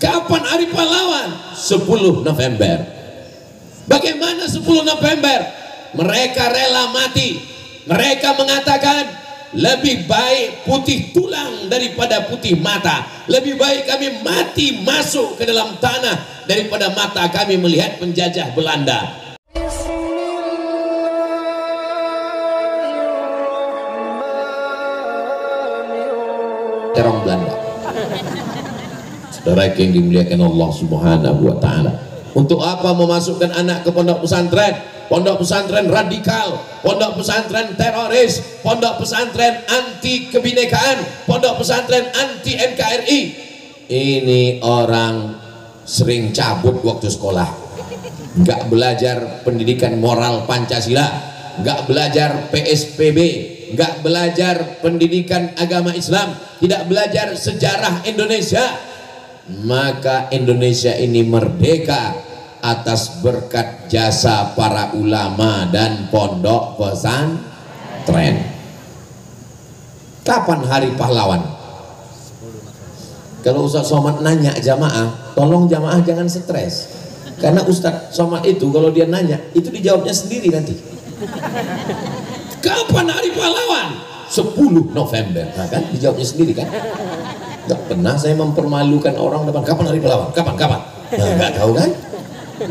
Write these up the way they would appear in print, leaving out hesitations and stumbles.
Kapan hari pahlawan? 10 November. Bagaimana 10 November? Mereka rela mati. Mereka mengatakan lebih baik putih tulang daripada putih mata. Lebih baik kami mati masuk ke dalam tanah daripada mata kami melihat penjajah Belanda. Terong Belanda. Saudara yang dimuliakan Allah Subhanahu wa Ta'ala, untuk apa memasukkan anak ke pondok pesantren? Pondok pesantren radikal, pondok pesantren teroris, pondok pesantren anti kebinekaan, pondok pesantren anti NKRI. Ini orang sering cabut waktu sekolah, nggak belajar pendidikan moral Pancasila, nggak belajar PSBB, nggak belajar pendidikan agama Islam, tidak belajar sejarah Indonesia. Maka Indonesia ini merdeka atas berkat jasa para ulama dan pondok pesantren. Kapan hari pahlawan? Kalau Ustaz Somad nanya jamaah, tolong jamaah jangan stres, karena Ustaz Somad itu kalau dia nanya itu dijawabnya sendiri nanti. Kapan hari pahlawan? 10 November. Nah kan dijawabnya sendiri kan. Gak pernah saya mempermalukan orang depan. Kapan hari pahlawan? Kapan? Nah, gak tahu kan?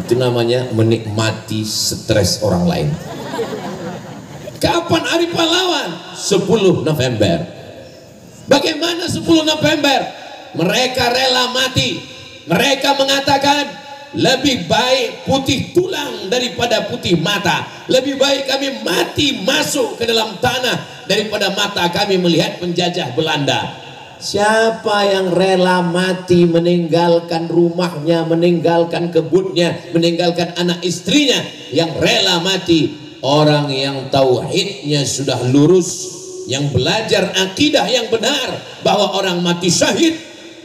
Itu namanya menikmati stres orang lain. Kapan hari pahlawan? 10 November. Bagaimana 10 November? Mereka rela mati. Mereka mengatakan lebih baik putih tulang daripada putih mata. Lebih baik kami mati masuk ke dalam tanah daripada mata kami melihat penjajah Belanda. Siapa yang rela mati, meninggalkan rumahnya, meninggalkan kebunnya, meninggalkan anak istrinya, yang rela mati? Orang yang tauhidnya sudah lurus, yang belajar akidah yang benar, bahwa orang mati syahid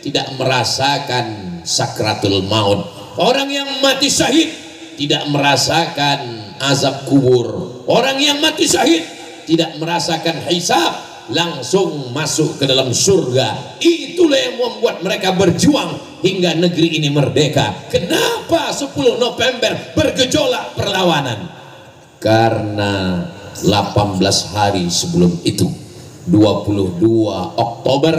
tidak merasakan sakratul maut. Orang yang mati syahid tidak merasakan azab kubur. Orang yang mati syahid tidak merasakan hisab, langsung masuk ke dalam surga. Itulah yang membuat mereka berjuang hingga negeri ini merdeka. Kenapa 10 November bergejolak perlawanan? Karena 18 hari sebelum itu, 22 Oktober,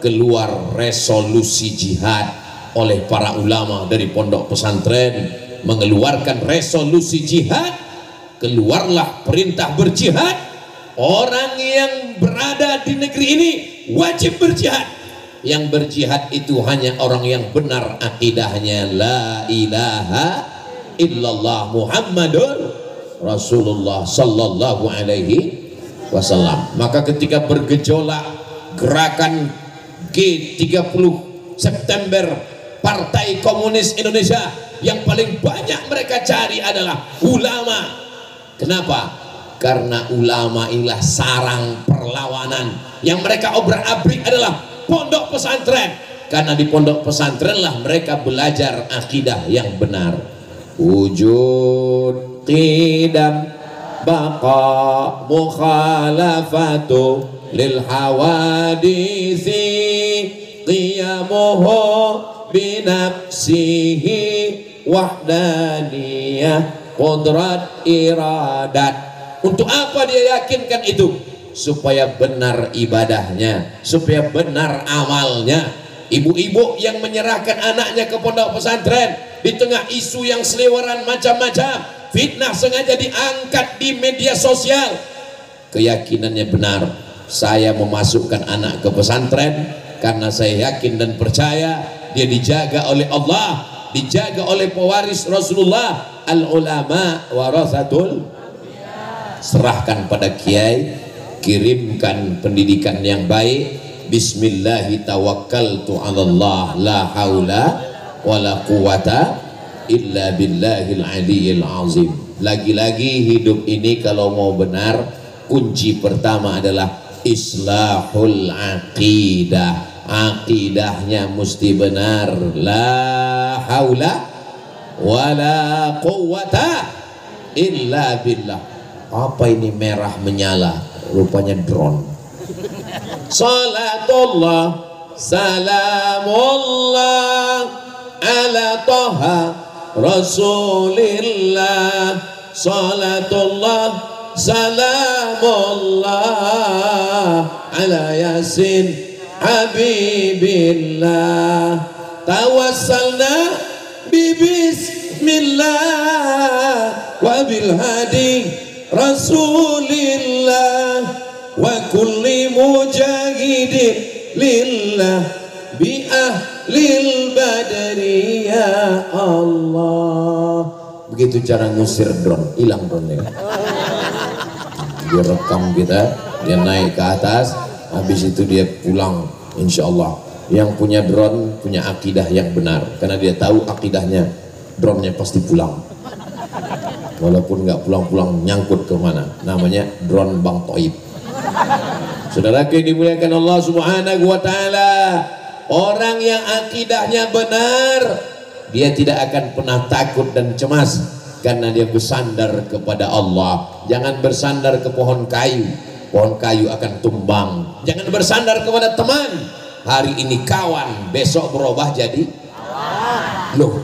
keluar resolusi jihad oleh para ulama dari pondok pesantren, mengeluarkan resolusi jihad. Keluarlah perintah berjihad. Orang yang berada di negeri ini wajib berjihad. Yang berjihad itu hanya orang yang benar akidahnya, la ilaha illallah Muhammadur Rasulullah sallallahu alaihi wasallam. Maka ketika bergejolak gerakan G30 September Partai Komunis Indonesia, yang paling banyak mereka cari adalah ulama. Kenapa? Karena ulama inilah sarang perlawanan. Yang mereka obrak-abrik adalah pondok pesantren, karena di pondok pesantrenlah mereka belajar akidah yang benar. Wujud qidam baqa mukhalafatu lil hawadisi qiyamuhu binafsihi wahdaniyah qudrat iradat. Untuk apa dia yakinkan itu? Supaya benar ibadahnya, supaya benar amalnya. Ibu-ibu yang menyerahkan anaknya ke pondok pesantren di tengah isu yang seliweran macam-macam, fitnah sengaja diangkat di media sosial, keyakinannya benar. Saya memasukkan anak ke pesantren karena saya yakin dan percaya dia dijaga oleh Allah, dijaga oleh pewaris Rasulullah. Al ulama warasatul. Serahkan pada kiai, kirimkan pendidikan yang baik. Bismillahi tawakkaltu 'alallah la haula wala quwata illa billahil aliyyil azim. Lagi-lagi hidup ini kalau mau benar, kunci pertama adalah islahul aqidah. Akidahnya mesti benar. La haula wala quwata illa billah. Apa ini merah menyala? Rupanya drone. Salatullah salamullah ala Taha Rasulillah, salatullah salamullah ala Yasin Habibillah, tawassalna bismillah wa bil hadi Rasulillah wa kulli mujahidin lillah bi ahlil badri ya Allah. Begitu cara ngusir drone, hilang drone-nya. Dia rekam kita, dia naik ke atas, habis itu dia pulang. Insya Allah yang punya drone punya akidah yang benar, karena dia tahu akidahnya drone-nya pasti pulang, walaupun nggak pulang-pulang nyangkut kemana. Namanya drone Bang Toib. Saudaraku yang dimuliakan Allah Subhanahu wa Ta'ala, orang yang akidahnya benar, dia tidak akan pernah takut dan cemas, karena dia bersandar kepada Allah. Jangan bersandar ke pohon kayu, pohon kayu akan tumbang. Jangan bersandar kepada teman, hari ini kawan, besok berubah jadi loh,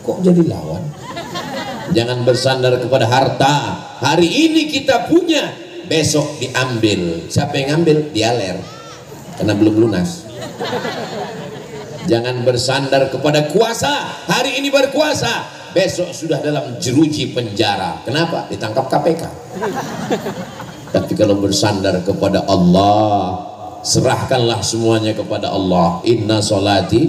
kok jadi lawan. Jangan bersandar kepada harta, hari ini kita punya, besok diambil. Siapa yang ngambil? Dialer, karena belum lunas. Jangan bersandar kepada kuasa, hari ini berkuasa, besok sudah dalam jeruji penjara. Kenapa? Ditangkap KPK. Tapi kalau bersandar kepada Allah, serahkanlah semuanya kepada Allah. Inna solati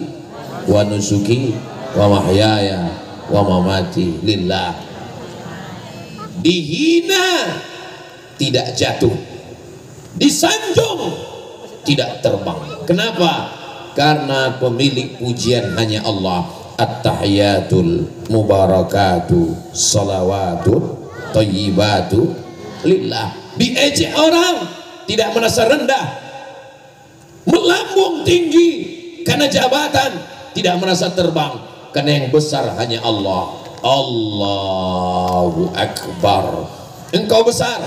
wa nusuki wa mahyaya wa mamati lillah. Dihina tidak jatuh, disanjung tidak terbang. Kenapa? Karena pemilik pujian hanya Allah. At-tahiyatul mubarakatuh salawatut thayyibatu lillah. Diejek orang tidak merasa rendah, melambung tinggi karena jabatan, tidak merasa terbang, karena yang besar hanya Allah. Allahu Akbar. Engkau besar,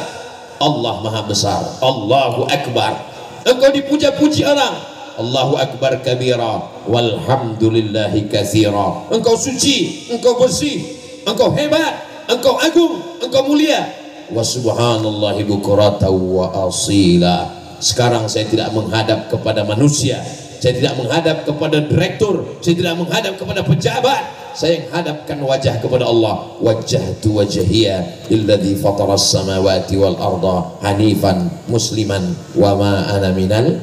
Allah maha besar. Allahu Akbar. Engkau dipuja-puji orang, Allahu Akbar kabira walhamdulillahi katsira. Engkau suci, engkau bersih, engkau hebat, engkau agung, engkau mulia. Wa subhanallahi bukratan wa asila. Sekarang saya tidak menghadap kepada manusia, saya tidak menghadap kepada direktur, saya tidak menghadap kepada pejabat, saya menghadapkan wajah kepada Allah. Wajjahtu wajhiya lilladzi fataras samawati wal arda hanifan musliman wa ma ana minal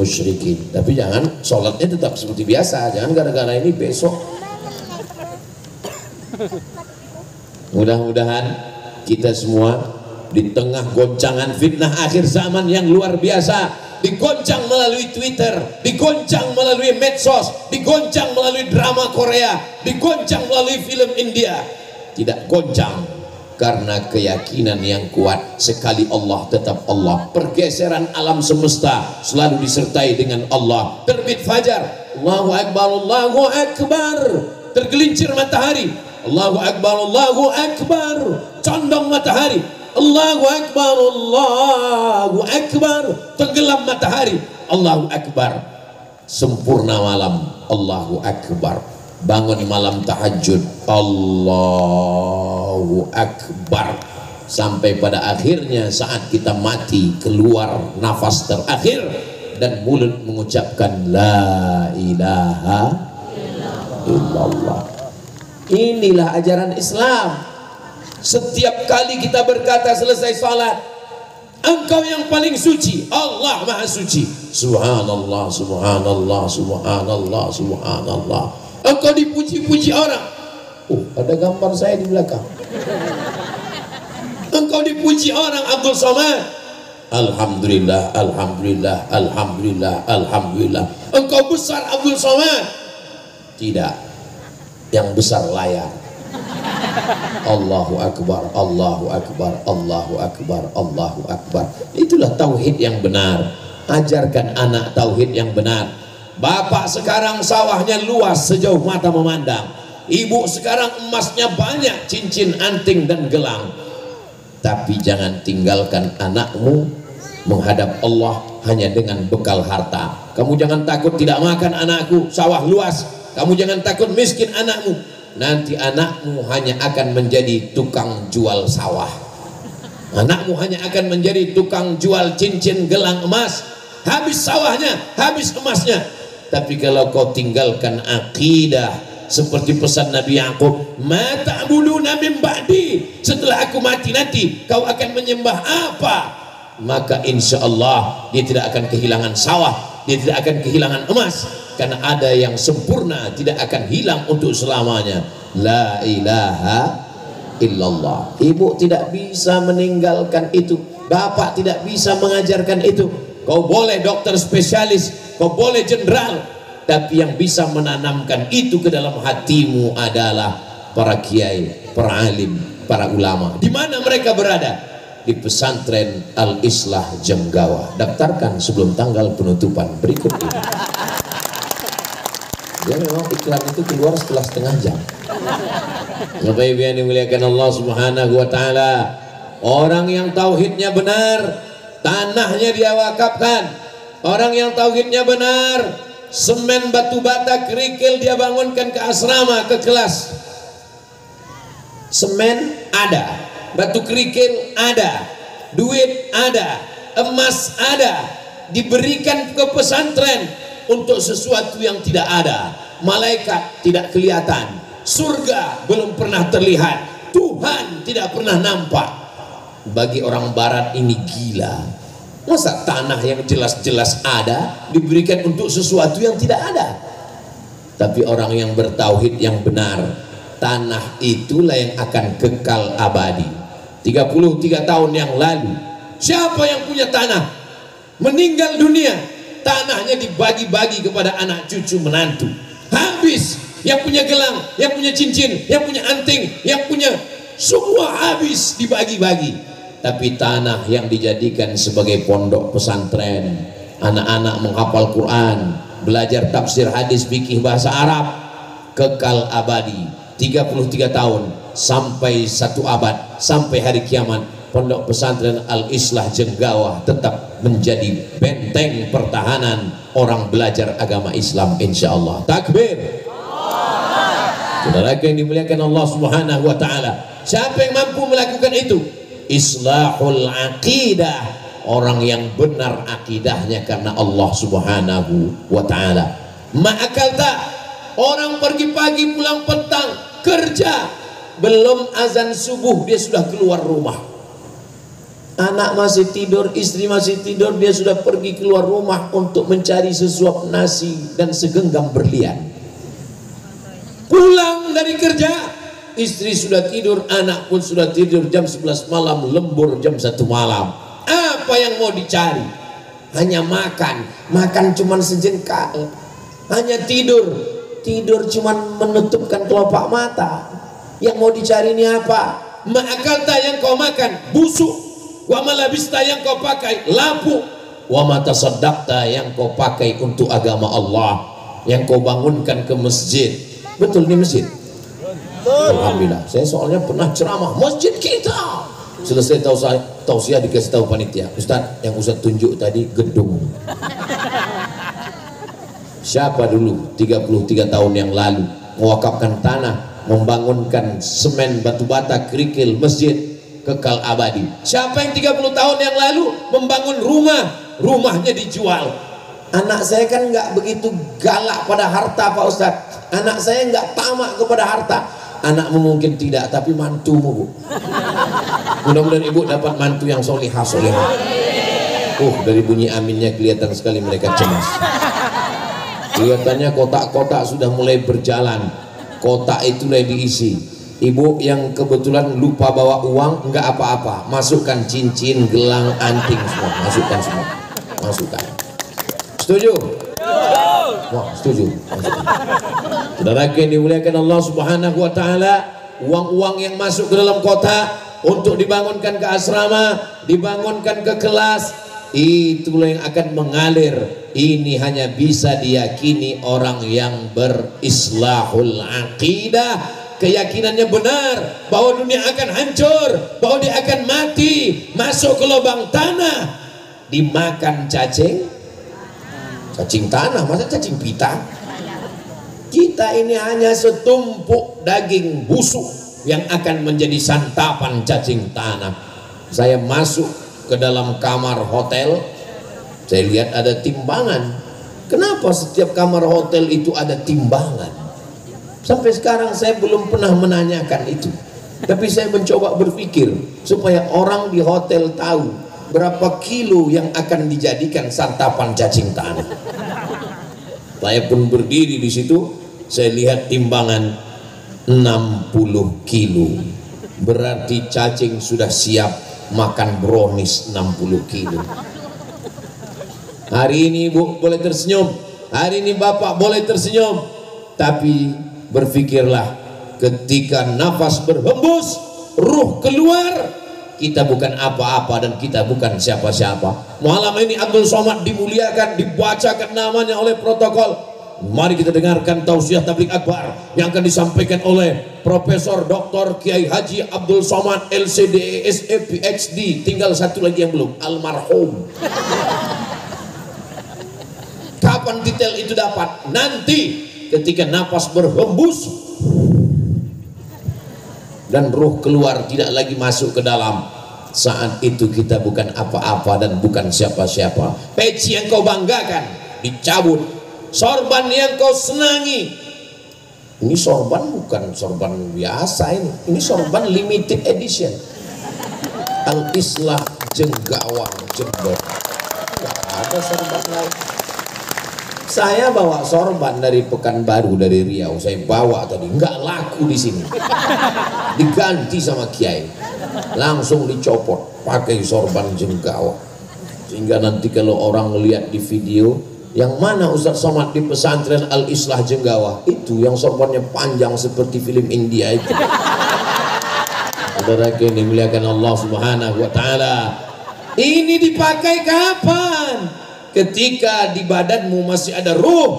musyrikin. Tapi jangan sholatnya tetap seperti biasa, jangan gara-gara ini besok. Mudah-mudahan kita semua di tengah goncangan fitnah akhir zaman yang luar biasa, digoncang melalui Twitter, digoncang melalui medsos, digoncang melalui drama Korea, digoncang melalui film India, tidak goncang karena keyakinan yang kuat. Sekali Allah tetap Allah. Pergeseran alam semesta selalu disertai dengan Allah. Terbit fajar, Allahu Akbar, Allahu Akbar. Tergelincir matahari, Allahu Akbar, Allahu Akbar. Condong matahari, Allahu Akbar, Allahu Akbar. Tenggelam matahari, Allahu Akbar. Sempurna malam, Allahu Akbar. Bangun malam tahajud, Allahu Akbar. Sampai pada akhirnya saat kita mati, keluar nafas terakhir dan mulut mengucapkan la ilaha illallah. Inilah ajaran Islam. Setiap kali kita berkata selesai salat, Engkau yang paling suci, Allah maha suci. Subhanallah, subhanallah, subhanallah, subhanallah. Engkau dipuji-puji orang. Ada gambar saya di belakang. Engkau dipuji orang, Abdul Somad. Alhamdulillah, alhamdulillah, alhamdulillah, alhamdulillah. Engkau besar, Abdul Somad. Tidak, yang besar layar. Allahu Akbar, Allahu Akbar, Allahu Akbar, Allahu Akbar. Itulah tauhid yang benar. Ajarkan anak tauhid yang benar. Bapak sekarang sawahnya luas sejauh mata memandang. Ibu sekarang emasnya banyak, cincin, anting dan gelang. Tapi jangan tinggalkan anakmu menghadap Allah hanya dengan bekal harta. Kamu jangan takut tidak makan anakku, sawah luas. Kamu jangan takut miskin anakmu, nanti anakmu hanya akan menjadi tukang jual sawah, anakmu hanya akan menjadi tukang jual cincin gelang emas, habis sawahnya, habis emasnya. Tapi kalau kau tinggalkan akidah seperti pesan Nabi Yakub, ma ta'buduna min ba'di, setelah aku mati nanti kau akan menyembah apa? Maka insya Allah dia tidak akan kehilangan sawah, dia tidak akan kehilangan emas, karena ada yang sempurna tidak akan hilang untuk selamanya. La ilaha illallah. Ibu tidak bisa meninggalkan itu, bapak tidak bisa mengajarkan itu. Kau boleh dokter spesialis, kau boleh jenderal, tapi yang bisa menanamkan itu ke dalam hatimu adalah para kiai, para alim, para ulama. Di mana mereka berada? Di pesantren Al-Islah Jenggawa. Daftarkan sebelum tanggal penutupan berikut ini. Ya memang iklan itu keluar setelah setengah jam. Bapak Ibu yang dimuliakan Allah Subhanahu wa taala, orang yang tauhidnya benar, tanahnya dia wakafkan. Orang yang tauhidnya benar, semen, batu bata, kerikil dia bangunkan ke asrama, ke kelas. Semen ada, batu kerikil ada, duit ada, emas ada, diberikan ke pesantren untuk sesuatu yang tidak ada. Malaikat tidak kelihatan, surga belum pernah terlihat, Tuhan tidak pernah nampak. Bagi orang barat ini gila. Masa tanah yang jelas-jelas ada diberikan untuk sesuatu yang tidak ada? Tapi orang yang bertauhid yang benar, tanah itulah yang akan kekal abadi. 33 tahun yang lalu, siapa yang punya tanah meninggal dunia, tanahnya dibagi-bagi kepada anak cucu menantu. Habis, yang punya gelang, yang punya cincin, yang punya anting, yang punya semua habis dibagi-bagi. Tapi tanah yang dijadikan sebagai pondok pesantren, anak-anak menghafal Quran, belajar tafsir hadis, fikih bahasa Arab, kekal abadi 33 tahun sampai 1 abad, sampai hari kiamat. Pondok pesantren Al-Islah Jenggawa tetap menjadi benteng pertahanan orang belajar agama Islam, insya Allah. Takbir. Saudara yang dimuliakan Allah Subhanahu wa taala, siapa yang mampu melakukan itu? Islahul aqidah, orang yang benar akidahnya karena Allah Subhanahu wa taala. Ma'akal tak, orang pergi pagi pulang petang kerja, belum azan subuh dia sudah keluar rumah. Anak masih tidur, istri masih tidur, dia sudah pergi keluar rumah untuk mencari sesuap nasi dan segenggam berlian. Pulang dari kerja, istri sudah tidur, anak pun sudah tidur, jam 11 malam, lembur jam 1 malam. Apa yang mau dicari? Hanya makan, makan cuman sejengkal. Hanya tidur, tidur cuman menutupkan kelopak mata. Yang mau dicari ini apa? Ma'akalta, yang kau makan busuk. Wa malabista, yang kau pakai lapuk. Wa matasaddaqta, yang kau pakai untuk agama Allah, yang kau bangunkan ke masjid. Betul, ini masjid. Alhamdulillah, saya soalnya pernah ceramah masjid kita. Selesai tausiah dikasih tahu panitia, Ustaz, yang Ustaz tunjuk tadi gedung. Siapa dulu 33 tahun yang lalu mewakafkan tanah, membangunkan semen, batu bata, kerikil, masjid kekal abadi? Siapa yang 30 tahun yang lalu membangun rumah, rumahnya dijual? Anak saya kan nggak begitu galak pada harta, Pak Ustaz. Anak saya nggak tamak kepada harta. Anakmu mungkin tidak, tapi mantumu, Bu. Mudah-mudahan ibu dapat mantu yang solihah. Dari bunyi aminnya kelihatan sekali mereka cemas. Kelihatannya kotak-kotak sudah mulai berjalan. Kotak itulah yang diisi. Ibu yang kebetulan lupa bawa uang, enggak apa-apa, masukkan cincin, gelang, anting semua, masukkan semua, masukkan. Setuju? Wah, setuju. Saudara yang dimuliakan Allah Subhanahu wa taala, uang-uang yang masuk ke dalam kotak untuk dibangunkan ke asrama, dibangunkan ke kelas, itulah yang akan mengalir. Ini hanya bisa diyakini orang yang berislahul aqidah, keyakinannya benar bahwa dunia akan hancur, bahwa dia akan mati, masuk ke lubang tanah, dimakan cacing tanah, masa cacing pita? Kita ini hanya setumpuk daging busuk yang akan menjadi santapan cacing tanah. Saya masuk ke dalam kamar hotel, saya lihat ada timbangan. Kenapa setiap kamar hotel itu ada timbangan? Sampai sekarang saya belum pernah menanyakan itu. Tapi saya mencoba berpikir supaya orang di hotel tahu berapa kilo yang akan dijadikan santapan cacing tanah. Saya pun berdiri di situ. Saya lihat timbangan 60 kilo. Berarti cacing sudah siap makan brownies 60 kilo. Hari ini Ibu boleh tersenyum, hari ini Bapak boleh tersenyum, tapi berpikirlah ketika nafas berhembus, ruh keluar, kita bukan apa-apa dan kita bukan siapa-siapa. Malam ini Abdul Somad dimuliakan, dibacakan namanya oleh protokol. Mari kita dengarkan tausiah tabligh akbar yang akan disampaikan oleh Profesor Dr. Kiai Haji Abdul Somad LCD SE PhD. Tinggal satu lagi yang belum, almarhum. Kapan detail itu dapat? Nanti ketika nafas berhembus dan ruh keluar, tidak lagi masuk ke dalam. Saat itu kita bukan apa-apa dan bukan siapa-siapa. Peci yang kau banggakan dicabut, sorban yang kau senangi. Ini sorban bukan sorban biasa, ini sorban limited edition. Al-Islah Jenggawang Jember. Gak ada sorban lain. Saya bawa sorban dari Pekanbaru, dari Riau. Saya bawa tadi, nggak laku di sini. Diganti sama Kiai, langsung dicopot pakai sorban Jenggawang. Sehingga nanti kalau orang lihat di video, yang mana Ustadz Somad di pesantren Al-Islah Jenggawah, itu yang sorbannya panjang seperti film India itu. Saudara yang dimuliakan Allah Subhanahu wa taala, ini dipakai kapan? Ketika di badanmu masih ada ruh,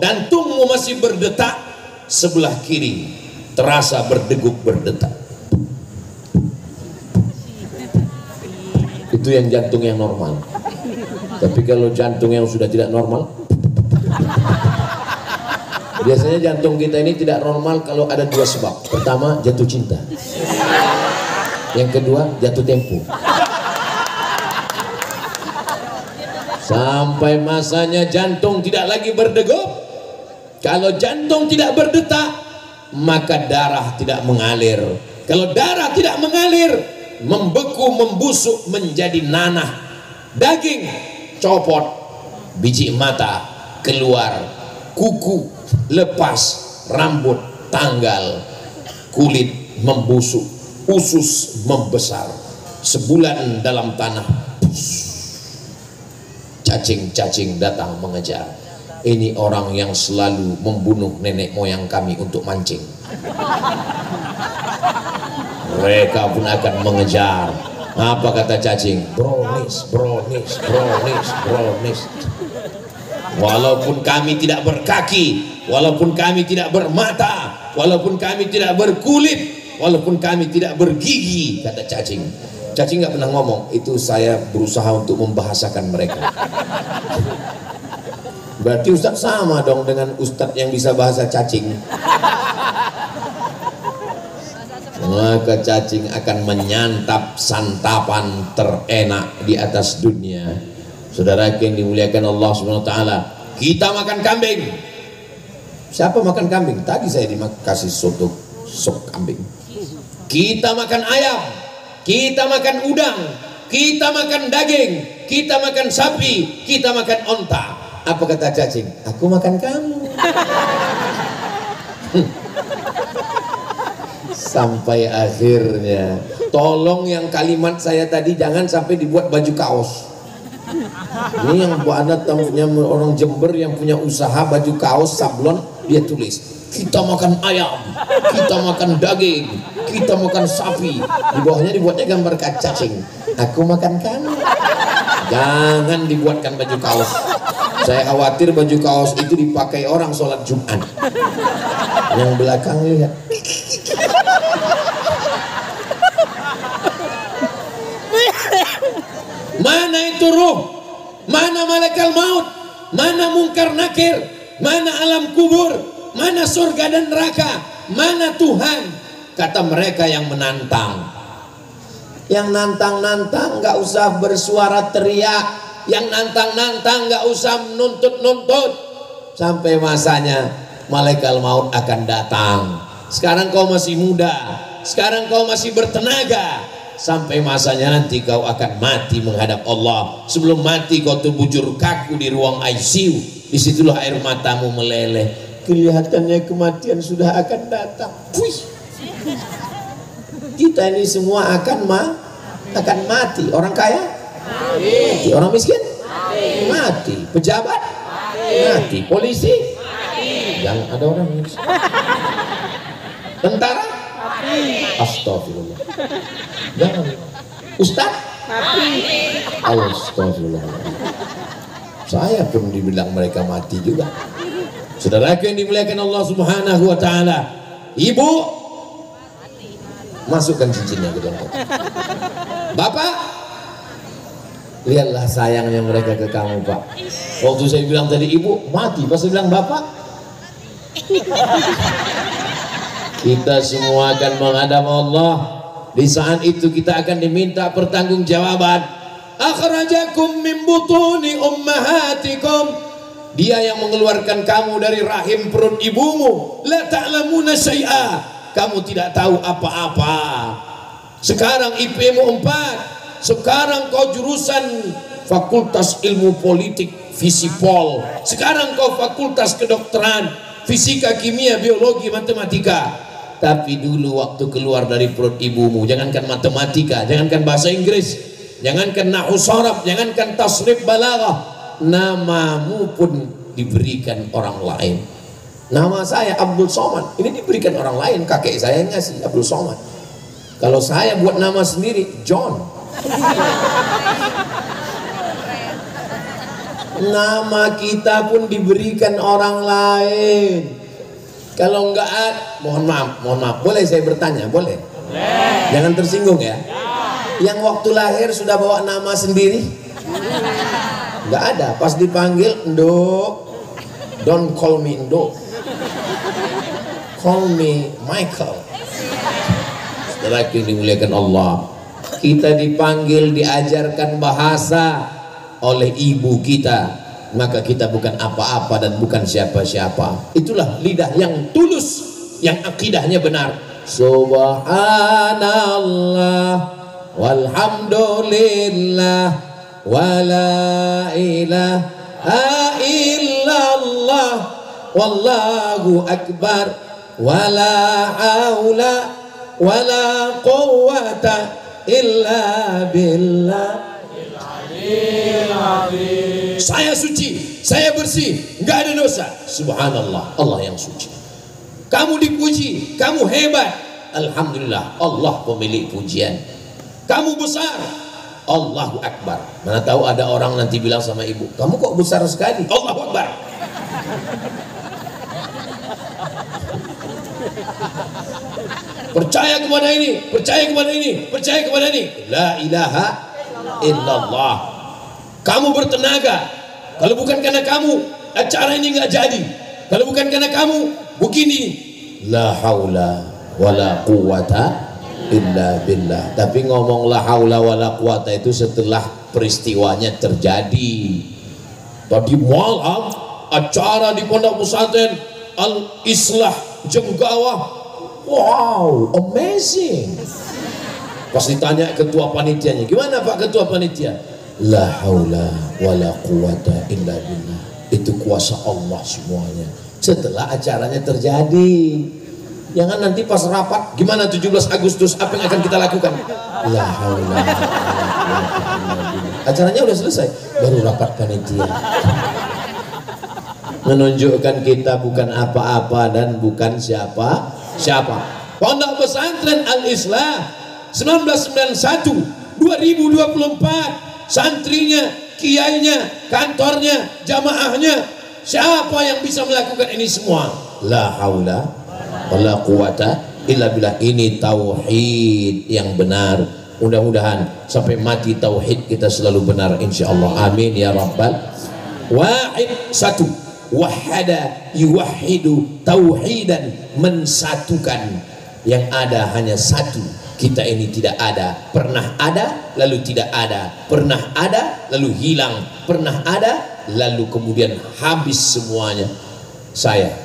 jantungmu masih berdetak, sebelah kiri terasa berdegup berdetak. Itu yang jantung yang normal. Tapi kalau jantung yang sudah tidak normal, biasanya jantung kita ini tidak normal kalau ada dua sebab. Pertama, jatuh cinta. Yang kedua, jatuh tempo. Sampai masanya jantung tidak lagi berdegup. Kalau jantung tidak berdetak, maka darah tidak mengalir. Kalau darah tidak mengalir, membeku, membusuk, menjadi nanah. Daging copot, biji mata keluar, kuku lepas, rambut tanggal, kulit membusuk, usus membesar. Sebulan dalam tanah, cacing-cacing datang mengejar. Ini orang yang selalu membunuh nenek moyang kami untuk mancing. Mereka pun akan mengejar. Apa kata cacing? Brownies, brownies, brownies, brownies. Walaupun kami tidak berkaki, walaupun kami tidak bermata, walaupun kami tidak berkulit, walaupun kami tidak bergigi, kata cacing. Cacing nggak pernah ngomong. Itu saya berusaha untuk membahasakan mereka. Berarti Ustadz sama dong dengan Ustadz yang bisa bahasa cacing. Maka cacing akan menyantap santapan terenak di atas dunia. Saudara yang dimuliakan Allah Subhanahu wa taala, kita makan kambing. Siapa makan kambing? Tadi saya dikasih soto sop kambing. Kita makan ayam, kita makan udang, kita makan daging, kita makan sapi, kita makan onta. Apa kata cacing? Aku makan kamu. Sampai akhirnya, tolong yang kalimat saya tadi jangan sampai dibuat baju kaos. Ini yang ada tamunya orang Jember yang punya usaha baju kaos sablon, dia tulis, kita makan ayam, kita makan daging, kita makan sapi. Di bawahnya dibuatnya gambar cacing. Aku makan kamu. Jangan dibuatkan baju kaos. Saya khawatir baju kaos itu dipakai orang sholat Jumat. Yang belakang lihat. Mana itu ruh? Mana malaikat maut? Mana mungkar nakir? Mana alam kubur? mana surga dan neraka, mana Tuhan? Kata mereka yang menantang. Yang nantang-nantang nggak usah bersuara teriak, yang nantang-nantang nggak usah nuntut-nuntut. Sampai masanya malaikat maut akan datang. Sekarang kau masih muda, sekarang kau masih bertenaga. Sampai masanya nanti kau akan mati menghadap Allah. Sebelum mati kau terbujur kaku di ruang ICU. Disitulah air matamu meleleh. Kelihatannya kematian sudah akan datang. Wih. Kita ini semua akan mati. Orang kaya mati. Orang miskin mati. Pejabat mati. Polisi mati. Jangan ada orang miskin. Tentara mati. Astagfirullah. Jangan. Ustaz mati. Astagfirullah. Saya pun dibilang mereka mati juga. Saudaraku yang dimuliakan Allah Subhanahu wa taala. Ibu, masukkan cincinnya ke dalam. Bapak, lihatlah sayangnya mereka ke kamu, Pak. Waktu saya bilang tadi ibu mati, pas saya bilang bapak, kita semua akan menghadap Allah. Di saat itu kita akan diminta pertanggungjawaban. Akhrajakum min butuni ummahatikum. Dia yang mengeluarkan kamu dari rahim perut ibumu. La ta'lamuna syai'a. Kamu tidak tahu apa-apa. Sekarang IP-mu 4. Sekarang kau jurusan Fakultas Ilmu Politik Visipol. Sekarang kau Fakultas Kedokteran Fisika, Kimia, Biologi, Matematika. Tapi dulu waktu keluar dari perut ibumu, jangankan matematika, jangankan bahasa Inggris, jangankan nahwu sharaf, jangankan tasrif balaghah, namamu pun diberikan orang lain. Nama saya Abdul Somad, ini diberikan orang lain, kakek saya yang ngasih Abdul Somad. Kalau saya buat nama sendiri John. Nama kita pun diberikan orang lain. Kalau enggak, mohon maaf, boleh saya bertanya, boleh? Jangan tersinggung ya. Yang waktu lahir sudah bawa nama sendiri? Enggak ada, pas dipanggil Ndo, don't call me Ndo, call me Michael. Setelah itu dimuliakan Allah, kita dipanggil, diajarkan bahasa oleh ibu kita, maka kita bukan apa-apa dan bukan siapa-siapa. Itulah lidah yang tulus, yang akidahnya benar. Subhanallah walhamdulillah wala ilaha illallah wallahu akbar wala haula wala quwwata illa billah. Saya suci, saya bersih, nggak ada dosa. Subhanallah, Allah yang suci. Kamu dipuji, kamu hebat. Alhamdulillah, Allah pemilik pujian. Kamu besar, Allahu Akbar. Mana tahu ada orang nanti bilang sama ibu, kamu kok besar sekali? Allahu Akbar. Percaya kepada ini, percaya kepada ini, percaya kepada ini. La ilaha illallah. Kamu bertenaga. Kalau bukan karena kamu, acara ini nggak jadi. Kalau bukan karena kamu, begini. La haula wala quwata illa billah. Tapi ngomong la haula wala quwata itu setelah peristiwanya terjadi. Tadi malam acara di Pondok Pesantren Al-Islah Jenggawah. Wow, amazing. Pas ditanya ketua panitianya, gimana Pak ketua panitia? La haula wala quwata illa billah. Itu kuasa Allah semuanya. Setelah acaranya terjadi. Jangan nanti pas rapat, gimana 17 Agustus, apa yang akan kita lakukan? La haula wala quwata illa billah. Acaranya udah selesai, baru rapat panitia. Menunjukkan kita bukan apa-apa dan bukan siapa-siapa. Pondok Pesantren Al-Islah 1991 2024, santrinya, kiainya, kantornya, jamaahnya, siapa yang bisa melakukan ini semua? La haula wala quwata illa billah. Ini tauhid yang benar. Mudah-mudahan sampai mati tauhid kita selalu benar insyaallah. Amin ya rabbal wahid. Satu, wahada yuwahidu tauhidan, mensatukan. Yang ada hanya satu. Kita ini tidak ada, pernah ada lalu tidak ada, pernah ada lalu hilang, pernah ada lalu kemudian habis semuanya. Saya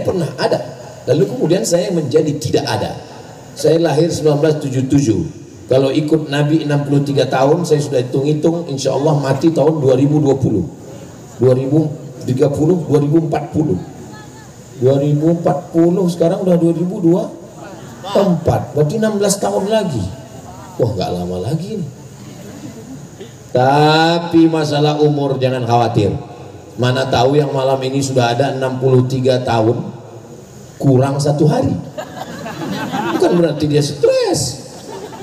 pernah ada lalu kemudian saya menjadi tidak ada. Saya lahir 1977. Kalau ikut Nabi 63 tahun, saya sudah hitung-hitung, insya Allah mati tahun 2020, 2030, 2040. 2040 sekarang udah 2024, berarti 16 tahun lagi. Wah, nggak lama lagi nih. Tapi masalah umur jangan khawatir. Mana tahu yang malam ini sudah ada 63 tahun kurang 1 hari. Bukan berarti dia stres.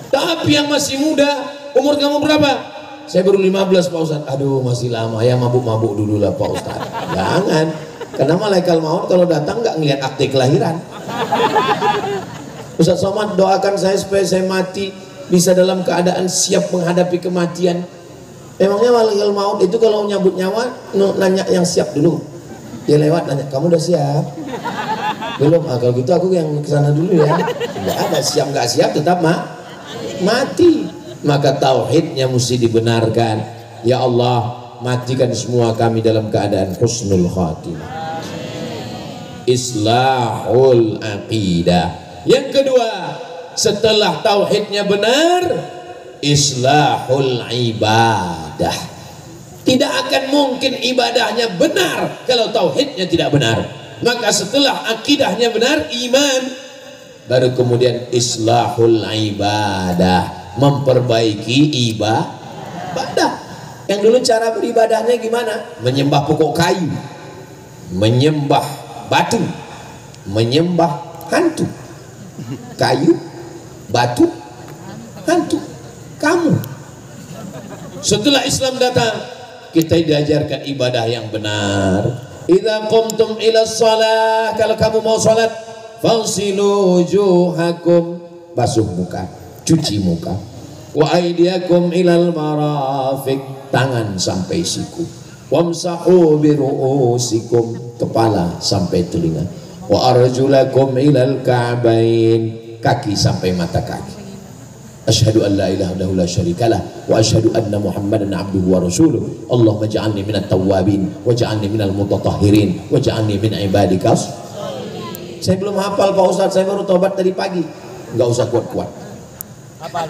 Tapi yang masih muda, umur kamu berapa? Saya baru 15 Pak Ustadz. Aduh, masih lama ya, mabuk-mabuk dulu lah Pak Ustadz. Jangan. Karena malaikat maut kalau datang nggak ngeliat akte kelahiran. Ustaz Somad doakan saya supaya saya mati bisa dalam keadaan siap menghadapi kematian. Memangnya malaikat maut itu kalau nyambut nyawa nanya yang siap dulu. Dia lewat nanya, kamu udah siap? Belum. Kalau gitu aku yang kesana dulu ya. Nggak ada siap nggak siap tetap mati. Maka tauhidnya mesti dibenarkan. Ya Allah, matikan semua kami dalam keadaan husnul khatimah. Islahul aqidah. Yang kedua, setelah tauhidnya benar, islahul ibadah. Tidak akan mungkin ibadahnya benar kalau tauhidnya tidak benar. Maka setelah akidahnya benar, iman, baru kemudian islahul ibadah, memperbaiki ibadah. Yang dulu cara beribadahnya gimana? Menyembah pokok kayu, menyembah batu, menyembah hantu. Kayu, batu, hantu, kamu. Setelah Islam datang, kita diajarkan ibadah yang benar. Idza qumtum ila shalah, kalau kamu mau salat, fagsilu wujuhakum, basuh muka, cuci muka. Wa aydiyakum ilal marafiq, tangan sampai siku. Wamsahu biru'usikum, kepala sampai telinga. Wa arjulakum ilal ka'bain, kaki sampai mata kaki. Asyhadu an la ilaha illallah la syarikalah wa asyhadu anna Muhammadan abduhu wa rasuluh. Allahumma ja'alni minat tawwabin wa ja'alni minal mutatahhirin wa ja'alni min ibadikas. Saya belum hafal Pak Ustadz, saya baru tobat tadi pagi. Enggak usah kuat-kuat. Hafal.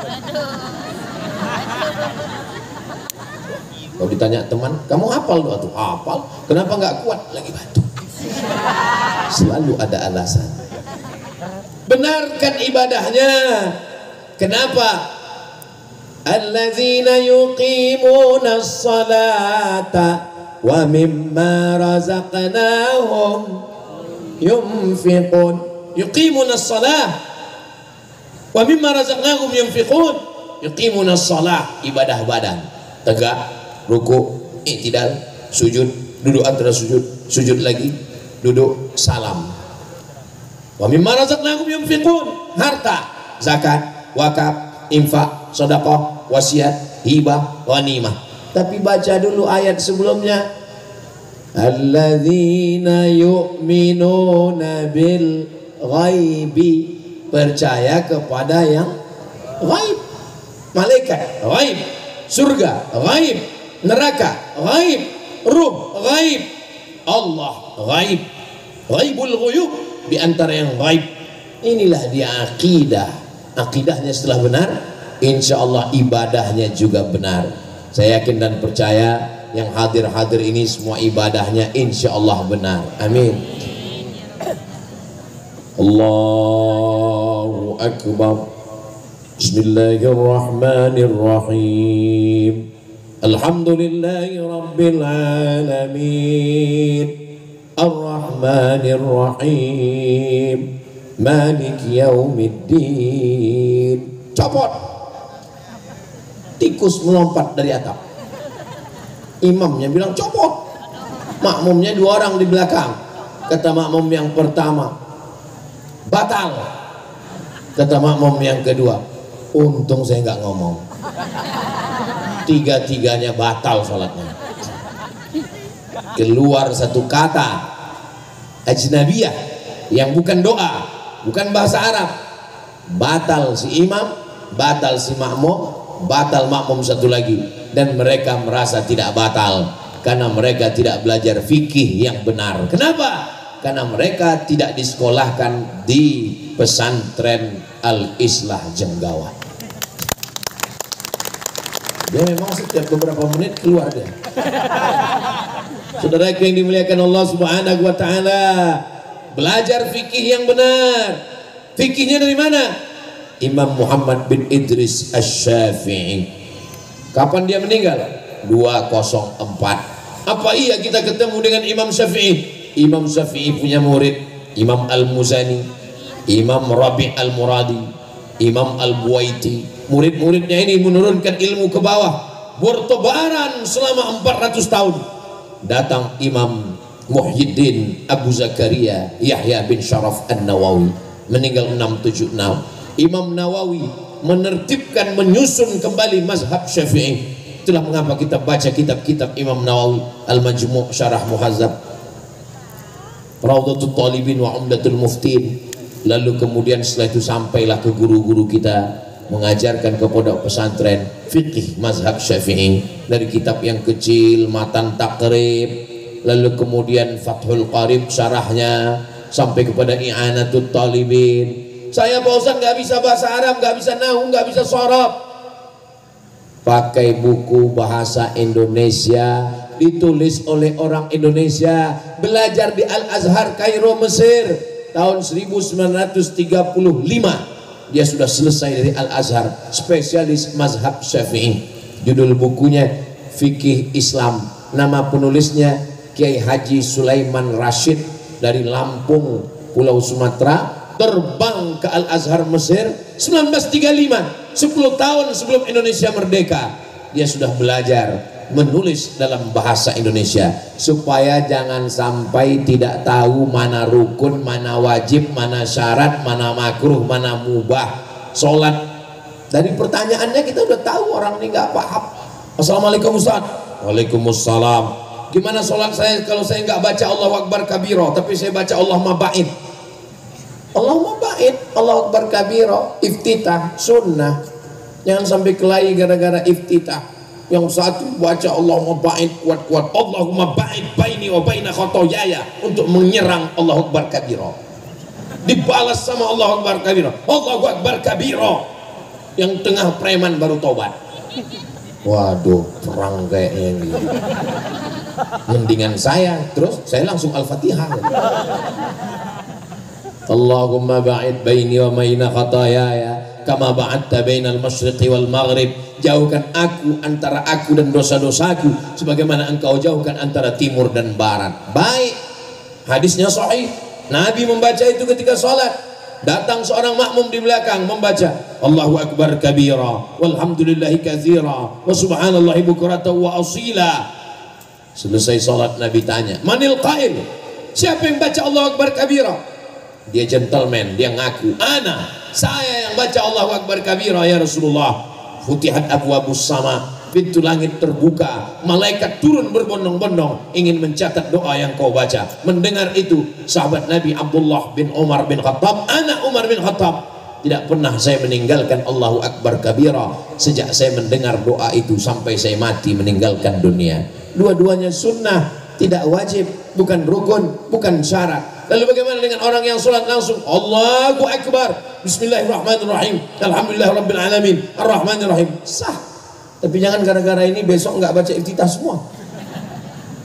Kalau ditanya teman, kamu hafal doa tuh? Hafal. Kenapa nggak kuat? Lagi batuk. Selalu ada alasan. Benarkan ibadahnya. Kenapa? Allazina yuqimuna as-salata wa mimma razaqnahum yunfiqun. Yuqimuna as-salah wa mimma razaqnahum yunfiqun. Yuqimuna as-salah, ibadah badan, tegak, ruku, i'tidal, sujud, duduk antara sujud, sujud lagi, duduk, salam. Wa mimma razaqnahum yunfiqun, harta, zakat, wakaf, infak, sedekah, wasiat, hibah, ghanimah. Tapi baca dulu ayat sebelumnya. Alladzina yu'minuna bil ghaibi, percaya kepada yang ghaib. Malaikat ghaib, surga ghaib, neraka ghaib, ruh ghaib, Allah ghaib, ghaibul ghuyub, di antara yang ghaib. Inilah dia akidah. Akidahnya setelah benar, insya Allah ibadahnya juga benar. Saya yakin dan percaya yang hadir-hadir ini semua ibadahnya insya Allah benar. Amin. Allahu Akbar. Bismillahirrahmanirrahim. Alhamdulillahi Rabbil Alamin, Ar-Rahmanirrahim, Malik Yaumiddin. Copot. Tikus melompat dari atap. Imamnya bilang copot. Makmumnya 2 orang di belakang. Kata makmum yang pertama, batal. Kata makmum yang kedua, untung saya nggak ngomong. Tiga-tiganya batal sholatnya. keluar satu kata ajnabiyah yang bukan doa, bukan bahasa Arab, batal si imam, batal si makmum, batal makmum satu lagi. Dan mereka merasa tidak batal karena mereka tidak belajar fikih yang benar. Kenapa? Karena mereka tidak disekolahkan di pesantren Al-Islah Jenggawa. Dia memang setiap beberapa menit keluar dia. Saudara yang dimuliakan Allah Subhanahu wa taala, belajar fikih yang benar. Fikihnya dari mana? Imam Muhammad bin Idris Asy-Syafi'i. Kapan dia meninggal? 204. Apa iya kita ketemu dengan Imam Syafi'i? Imam Syafi'i punya murid Imam Al-Muzani, Imam Rabi' Al-Muradi, Imam Al-Buwaiti. Murid-muridnya ini menurunkan ilmu ke bawah, bertebaran selama 400 tahun. Datang Imam Muhyiddin Abu Zakaria Yahya bin Syaraf An-Nawawi, meninggal 676. Imam Nawawi menertibkan, menyusun kembali mazhab Syafi'i. Itulah mengapa kita baca kitab-kitab Imam Nawawi, Al-Majmu' Syarah Muhazzab, Rawdatul Talibin wa Umdatul Muftin. Lalu kemudian setelah itu sampailah ke guru-guru kita, mengajarkan ke pondok pesantren fikih mazhab Syafi'i dari kitab yang kecil Matan Taqrib, lalu kemudian Fathul Qarib syarahnya, sampai kepada I'anatul Talibin. Saya Pak Ustaz nggak bisa bahasa Arab, nggak bisa nahwu, nggak bisa sorob. Pakai buku bahasa Indonesia, ditulis oleh orang Indonesia, belajar di Al-Azhar Kairo Mesir tahun 1935. Dia sudah selesai dari Al-Azhar, spesialis mazhab Syafi'i. Judul bukunya Fikih Islam. Nama penulisnya Kiai Haji Sulaiman Rashid dari Lampung, Pulau Sumatera. Terbang ke Al-Azhar Mesir 1935, 10 tahun sebelum Indonesia merdeka. Dia sudah belajar menulis dalam bahasa Indonesia, supaya jangan sampai tidak tahu mana rukun, mana wajib, mana syarat, mana makruh, mana mubah sholat. Dari pertanyaannya kita udah tahu orang ini nggak paham. Assalamualaikum Ustaz. Waalaikumsalam. Gimana sholat saya kalau saya nggak baca Allahu Akbar kabiro, tapi saya baca Allahumma ba'id? Allahumma ba'id, Allahu Akbar kabiro, iftitah, sunnah. Jangan sampai kelahi gara-gara iftitah. Yang satu baca Allahumma ba'id kuat-kuat, Allahumma ba'id baini wa baina khotoyaya, untuk menyerang Allahu Akbar kabiro. Dibalas sama Allahu Akbar kabiro, Allahu Akbar kabiro. Yang tengah preman baru tobat. Waduh, perang kayaknya ini. Mendingan saya, terus saya langsung Al-Fatihah. Allahumma ba'id baini wa baina khotoyaya kama ba'adta bainal masyriqi wal maghrib. Jauhkan aku antara aku dan dosa-dosaku sebagaimana engkau jauhkan antara timur dan barat. Baik, hadisnya sahih. Nabi membaca itu ketika sholat. Datang seorang makmum di belakang membaca Allahu Akbar kabira walhamdulillahi katsira wa subhanallahi bukratan wa asila. Selesai sholat Nabi tanya, manil qail, siapa yang baca Allahu Akbar kabira? Dia gentleman, dia ngaku, ana, saya yang baca Allahu Akbar kabira ya Rasulullah. Futihat abwabus sama, pintu langit terbuka, malaikat turun berbondong-bondong ingin mencatat doa yang kau baca. Mendengar itu sahabat Nabi Abdullah bin Umar bin Khattab, anak Umar bin Khattab, tidak pernah saya meninggalkan Allahu Akbar kabira sejak saya mendengar doa itu sampai saya mati meninggalkan dunia. Dua-duanya sunnah, tidak wajib, bukan rukun, bukan syarat. Lalu bagaimana dengan orang yang sholat langsung Allahu Akbar, Bismillahirrahmanirrahim, Alhamdulillah Rabbil Alamin, Ar-Rahmanirrahim, sah. Tapi jangan gara-gara ini besok nggak baca iftitah semua.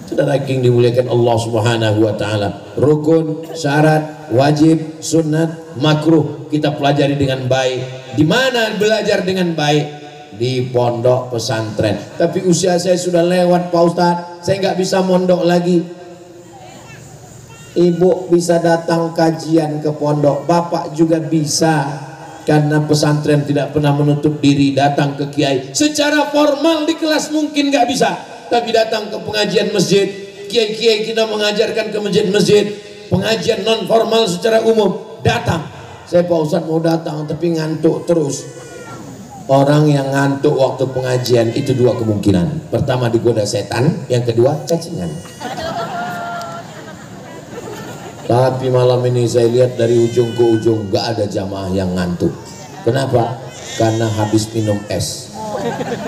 Saudara yang dimuliakan Allah Subhanahu wa taala, rukun, syarat, wajib, sunat, makruh kita pelajari dengan baik. Di mana belajar dengan baik? Di pondok pesantren. Tapi usia saya sudah lewat Pak Ustadz, saya nggak bisa mondok lagi. Ibu bisa datang kajian ke pondok, bapak juga bisa, karena pesantren tidak pernah menutup diri datang ke kiai. Secara formal di kelas mungkin nggak bisa, tapi datang ke pengajian masjid, kiai-kiai kita mengajarkan ke masjid-masjid, pengajian non formal secara umum, datang. Saya Pak Ustadz mau datang tapi ngantuk terus. Orang yang ngantuk waktu pengajian itu dua kemungkinan. Pertama digoda setan, yang kedua cacingan. Tapi malam ini saya lihat dari ujung ke ujung gak ada jamaah yang ngantuk. Kenapa? Karena habis minum es.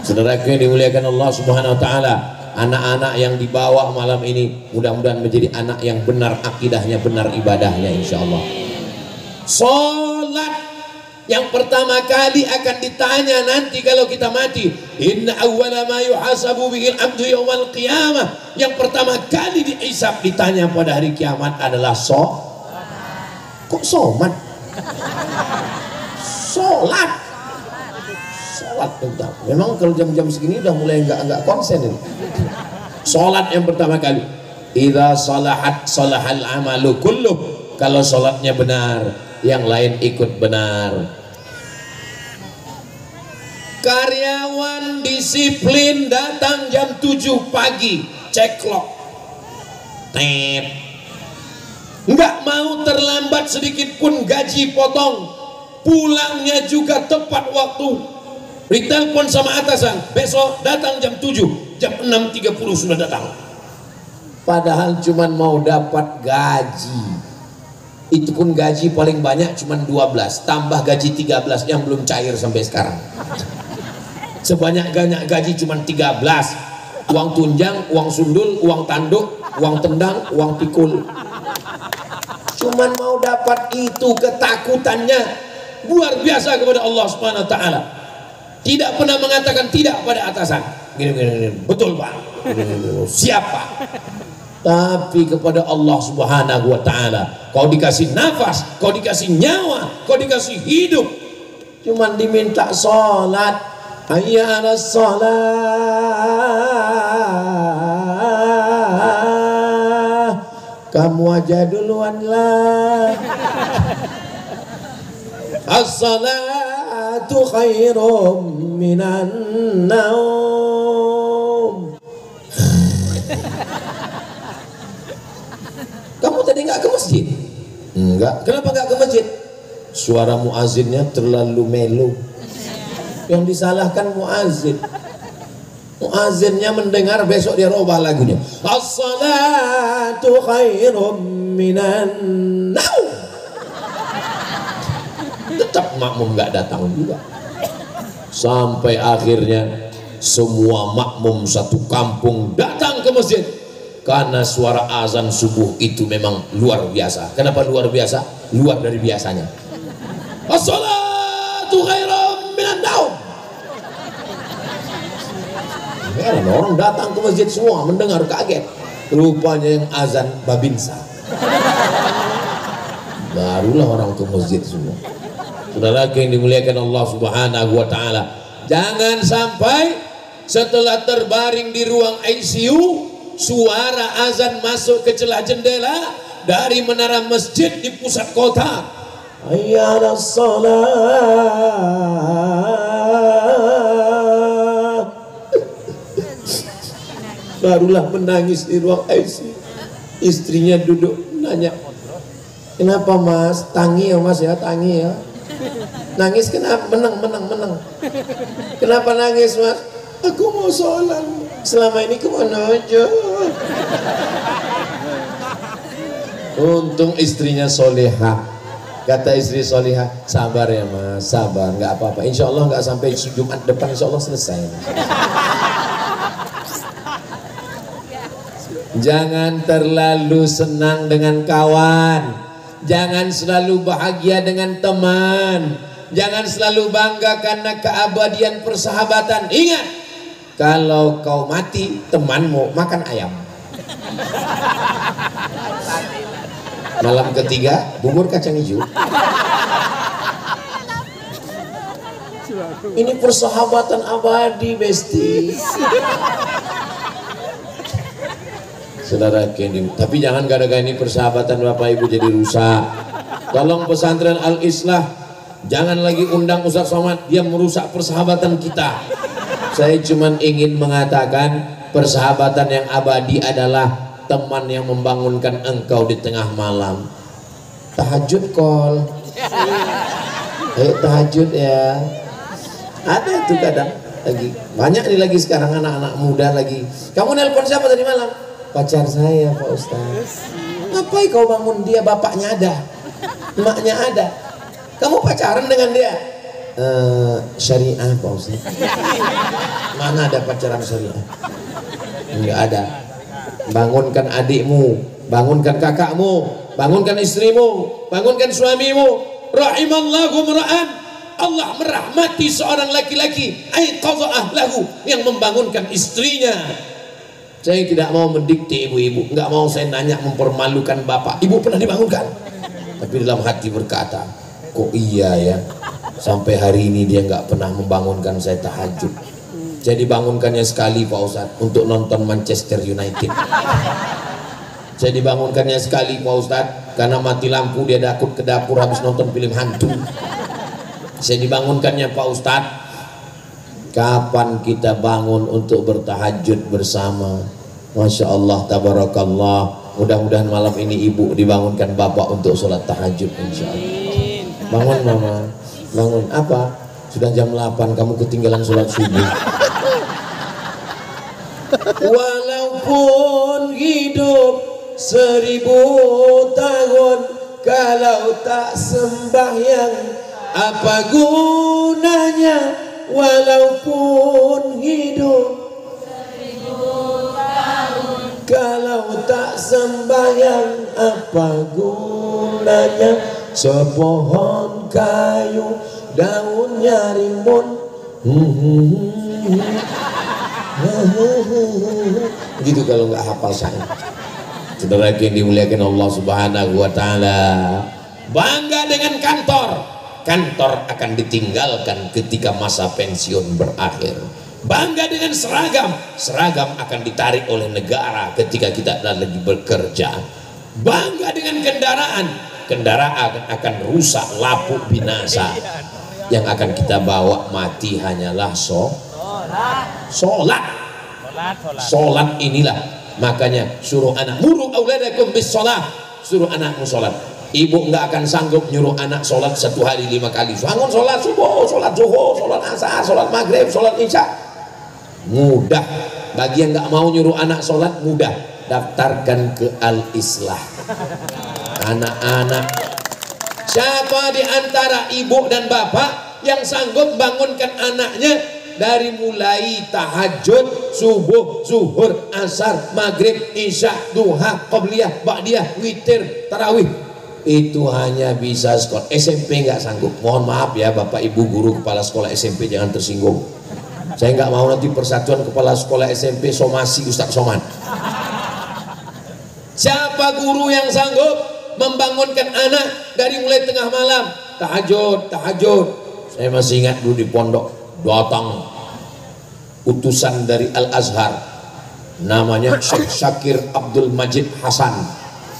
Saudaraku yang dimuliakan Allah Subhanahu wa taala, anak-anak yang dibawa malam ini mudah-mudahan menjadi anak yang benar akidahnya, benar ibadahnya insyaallah. Salat yang pertama kali akan ditanya nanti kalau kita mati, inna awwala ma yuhasabu bihil abdu yawmal qiyamah, yang pertama kali dihisab ditanya pada hari kiamat adalah kok somat? Sholat bentar. Memang kalau jam-jam segini udah mulai enggak konsen ini. Sholat yang pertama kali, idza salahat salahal amalu kulluh, kalau sholatnya benar yang lain ikut benar. Karyawan disiplin datang jam 7 pagi, cek clock, nggak mau terlambat sedikit pun gaji potong, pulangnya juga tepat waktu, ditelepon sama atasan besok datang jam 7, jam 6.30 sudah datang, padahal cuman mau dapat gaji. Itu pun gaji paling banyak cuman 12, tambah gaji 13 yang belum cair sampai sekarang. Sebanyak gaji cuman 13, uang tunjang, uang sundul, uang tanduk, uang tendang, uang pikul. Cuman mau dapat itu, ketakutannya luar biasa kepada Allah Subhanahu wa taala. Tidak pernah mengatakan tidak pada atasan. Gini. Betul Pak. Siapa? Tapi kepada Allah Subhanahu wa taala, kau dikasih nafas, kau dikasih nyawa, kau dikasih hidup, cuman diminta sholat. Hayya 'alas shalah, kamu aja duluan lah. As-salatu khairum minan naum. Kamu tadi nggak ke masjid? Enggak. Kenapa nggak ke masjid? Suara muazzinnya terlalu melo. Yang disalahkan muazzin. Muazzinnya mendengar, besok dia robah lagunya. As-salatu khairum minan naum. Tetap makmum nggak datang juga. Sampai akhirnya semua makmum satu kampung datang ke masjid. Karena suara azan subuh itu memang luar biasa. Kenapa luar biasa? Luar dari biasanya. As-salatu khairum minan naum. Orang datang ke masjid semua mendengar kaget. Rupanya yang azan Babinsa. Barulah orang ke masjid semua. Saudara yang dimuliakan Allah Subhanahu wa taala, jangan sampai setelah terbaring di ruang ICU suara azan masuk ke celah jendela dari menara masjid di pusat kota. Hayya 'alas shalah. Barulah menangis di ruang ICU. Istrinya duduk nanya, kenapa mas? Tangi ya mas ya, tangi ya. Nangis kenapa? Menang. Kenapa nangis mas? Aku mau sholat. Selama ini kemana aja? Untung istrinya solehah. Kata istri solehah, sabar ya mas, sabar, nggak apa-apa. Insya Allah nggak sampai Jumat depan, insya Allah selesai. Jangan terlalu senang dengan kawan, jangan selalu bahagia dengan teman, jangan selalu bangga karena keabadian persahabatan. Ingat, kalau kau mati, temanmu makan ayam. Malam ketiga, bubur kacang hijau. Ini persahabatan abadi, besti. Saudara Kendi, tapi jangan gara-gara ini persahabatan Bapak Ibu jadi rusak. Tolong pesantren Al-Islah, jangan lagi undang Ustaz Somad, dia merusak persahabatan kita. Saya cuma ingin mengatakan persahabatan yang abadi adalah teman yang membangunkan engkau di tengah malam. Tahajud call. Ayo tahajud ya. Ada tuh kadang lagi banyak nih lagi sekarang anak-anak muda lagi. Kamu nelpon siapa tadi malam? Pacar saya Pak Ustaz. Ngapain kau bangun dia? Bapaknya ada, emaknya ada. Kamu pacaran dengan dia? Syariah Pak Ustaz. Mana ada pacaran syariah? Enggak ada. Bangunkan adikmu, bangunkan kakakmu, bangunkan istrimu, bangunkan suamimu. Rahimallahu mra'an, Allah merahmati seorang laki-laki aiqadha ahlahu, yang membangunkan istrinya. Saya tidak mau mendikte ibu-ibu, nggak mau saya nanya mempermalukan bapak. Ibu pernah dibangunkan, tapi dalam hati berkata, kok iya ya, sampai hari ini dia nggak pernah membangunkan saya tahajud. Saya dibangunkannya sekali Pak Ustadz untuk nonton Manchester United. Saya dibangunkannya sekali Pak Ustadz karena mati lampu dia takut ke dapur habis nonton film hantu. Saya dibangunkannya Pak Ustadz, kapan kita bangun untuk bertahajud bersama? Masya Allah, tabarakallah. Mudah-mudahan malam ini ibu dibangunkan bapak untuk sholat tahajud insya Allah. Bangun mama, bangun. Apa? Sudah jam 8 kamu ketinggalan sholat subuh. Walaupun hidup 1000 tahun, kalau tak sembahyang apa gunanya? Walaupun hidup 1000 tahun, kalau tak sembahyang apa gunanya? Sepohon kayu daunnya rimbun, gitu kalau nggak hafal saya. Saudara yang dimuliakan Allah Subhanahu wa taala, bangga dengan kantor. Kantor akan ditinggalkan ketika masa pensiun berakhir. Bangga dengan seragam. Seragam akan ditarik oleh negara ketika kita lagi bekerja. Bangga dengan kendaraan. Kendaraan akan rusak, lapuk, binasa. Yang akan kita bawa mati hanyalah sholat. Inilah makanya suruh anak, muru auladakum bis sholat, suruh anakmu sholat. Ibu nggak akan sanggup nyuruh anak sholat 1 hari 5 kali. Bangun sholat subuh, sholat zuhur, sholat asar, sholat maghrib, sholat isya. Mudah. Bagi yang nggak mau nyuruh anak sholat, mudah. Daftarkan ke Al-Islah. Anak-anak, siapa di antara ibu dan bapak yang sanggup bangunkan anaknya dari mulai tahajud, subuh, zuhur, asar, maghrib, isya, duha, qabliyah, ba'diyah, witir, tarawih? Itu hanya bisa sekolah SMP nggak sanggup. Mohon maaf ya Bapak Ibu guru kepala sekolah SMP, jangan tersinggung. Saya nggak mau nanti persatuan kepala sekolah SMP somasi Ustaz Somad. Siapa guru yang sanggup membangunkan anak dari mulai tengah malam tahajud? Saya masih ingat dulu di pondok datang utusan dari Al-Azhar, namanya Syekh Syakir Abdul Majid Hasan,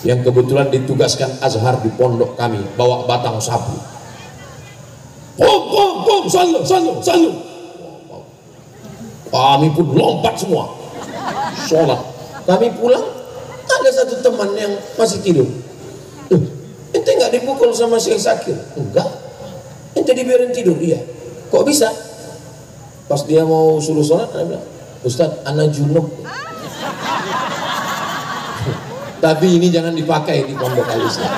yang kebetulan ditugaskan Azhar di pondok kami, bawa batang sapu. Salu. Kami pun lompat semua sholat. Kami pulang, ada satu teman yang masih tidur. Ente nggak dipukul sama Syekh Syakir? Enggak. Ente dibiarin tidur? Iya. Kok bisa? Pas dia mau suruh sholat, dia bilang, Ustadz, ana junub. Tapi ini jangan dipakai di pondok Al-Islam.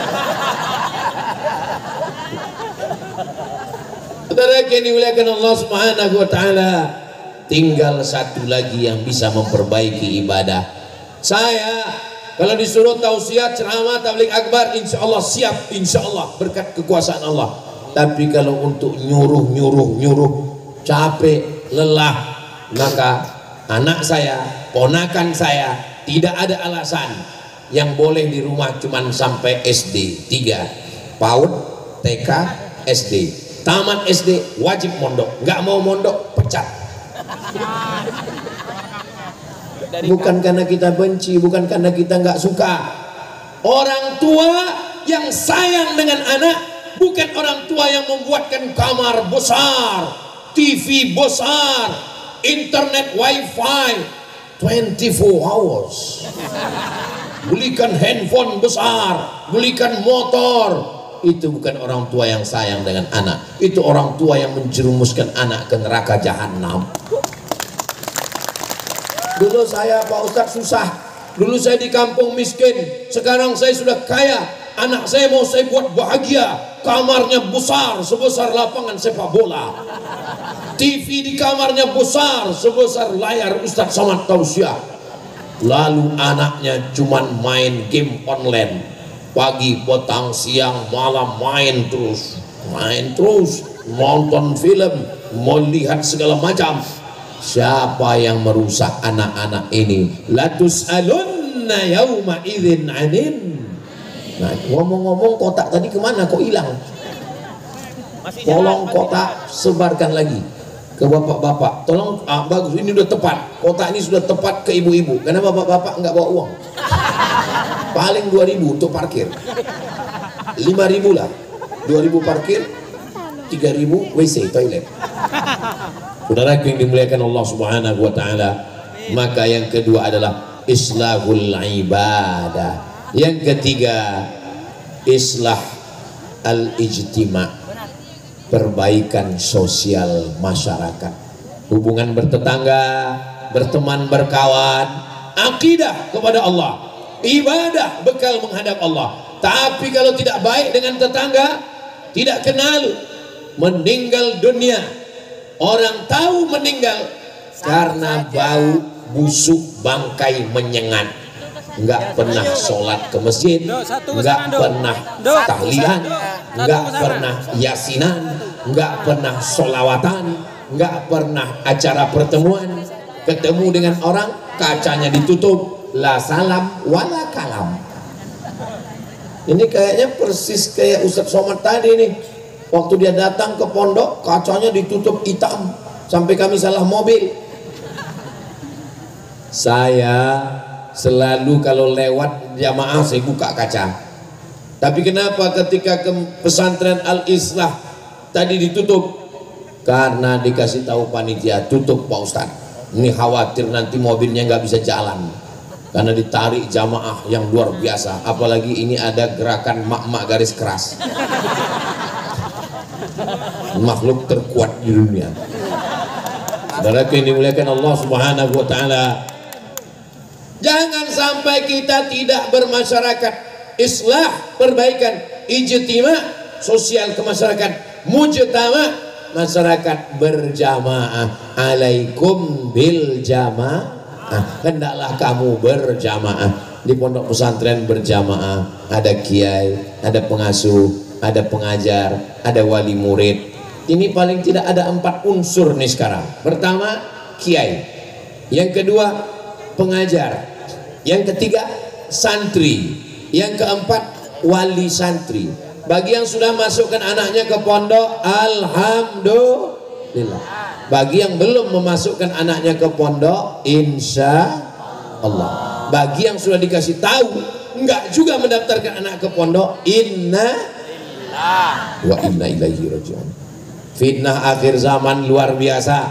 Saudara yang dimuliakan Allah Subhanahu wa taala, tinggal satu lagi yang bisa memperbaiki ibadah. Saya kalau disuruh tausiah, ceramah, tabligh akbar, insya Allah siap, insya Allah berkat kekuasaan Allah. Tapi kalau untuk nyuruh capek, lelah, maka anak saya, ponakan saya, tidak ada alasan. Yang boleh di rumah cuman sampai SD 3, PAUD, TK, SD. Tamat SD wajib mondok, nggak mau mondok pecat. Bukan karena kita benci, bukan karena kita nggak suka. Orang tua yang sayang dengan anak, bukan orang tua yang membuatkan kamar besar, TV besar, internet wifi 24 hours, belikan handphone besar, belikan motor, itu bukan orang tua yang sayang dengan anak, itu orang tua yang menjerumuskan anak ke neraka jahanam. Dulu saya Pak Ustadz susah, dulu saya di kampung miskin, sekarang saya sudah kaya. Anak saya mau saya buat bahagia, kamarnya besar sebesar lapangan sepak bola, TV di kamarnya besar sebesar layar Ustadz Somad Tausiah. Lalu anaknya cuman main game online, pagi, petang, siang, malam main terus, nonton film, melihat segala macam. Siapa yang merusak anak-anak ini? Latus alunna yauma idzin anin. Nah, ngomong-ngomong kotak tadi kemana kok hilang? Tolong kotak sebarkan lagi ke bapak-bapak. Tolong, bagus, ini udah tepat. Kotak ini sudah tepat ke ibu-ibu. Karena bapak-bapak nggak bawa uang. Paling 2.000 untuk parkir. 5.000 lah. 2.000 parkir, 3.000 WC toilet. Saudara yang dimuliakan Allah Subhanahu wa taala, maka yang kedua adalah islahul ibadah. Yang ketiga, islah al-ijtima', perbaikan sosial masyarakat, hubungan bertetangga, berteman, berkawan, akidah kepada Allah, ibadah bekal menghadap Allah. Tapi kalau tidak baik dengan tetangga, tidak kenal, meninggal dunia, orang tahu meninggal karena bau busuk bangkai menyengat. Enggak pernah sholat ke masjid, enggak pernah tahlilan, enggak pernah yasinan, enggak pernah sholawatan, enggak pernah acara pertemuan, ketemu dengan orang kacanya ditutup, la salam wala kalam. Ini kayaknya persis kayak Ustadz Somad tadi nih, waktu dia datang ke pondok kacanya ditutup hitam sampai kami salah mobil. Saya selalu kalau lewat jamaah saya buka kaca. Tapi kenapa ketika ke pesantren Al-Islah tadi ditutup? Karena dikasih tahu panitia, tutup Pak Ustadz. Ini khawatir nanti mobilnya nggak bisa jalan. Karena ditarik jamaah yang luar biasa. Apalagi ini ada gerakan mak-mak garis keras. Makhluk terkuat di dunia. Saudara yang dimuliakan Allah Subhanahu wa taala, jangan sampai kita tidak bermasyarakat. Islah, perbaikan, ijtima', sosial kemasyarakatan, mujtama', masyarakat berjamaah. Alaikum bil jamaah. Hendaklah kamu berjamaah. Di pondok pesantren berjamaah, ada kiai, ada pengasuh, ada pengajar, ada wali murid. Ini paling tidak ada 4 unsur nih sekarang. Pertama, kiai. Yang kedua, pengajar. Yang ketiga, santri. Yang keempat, wali santri. Bagi yang sudah masukkan anaknya ke pondok, alhamdulillah. Bagi yang belum memasukkan anaknya ke pondok, insya Allah. Bagi yang sudah dikasih tahu enggak juga mendaftarkan anak ke pondok, inna wa inna ilaihi rajiun. Fitnah akhir zaman luar biasa.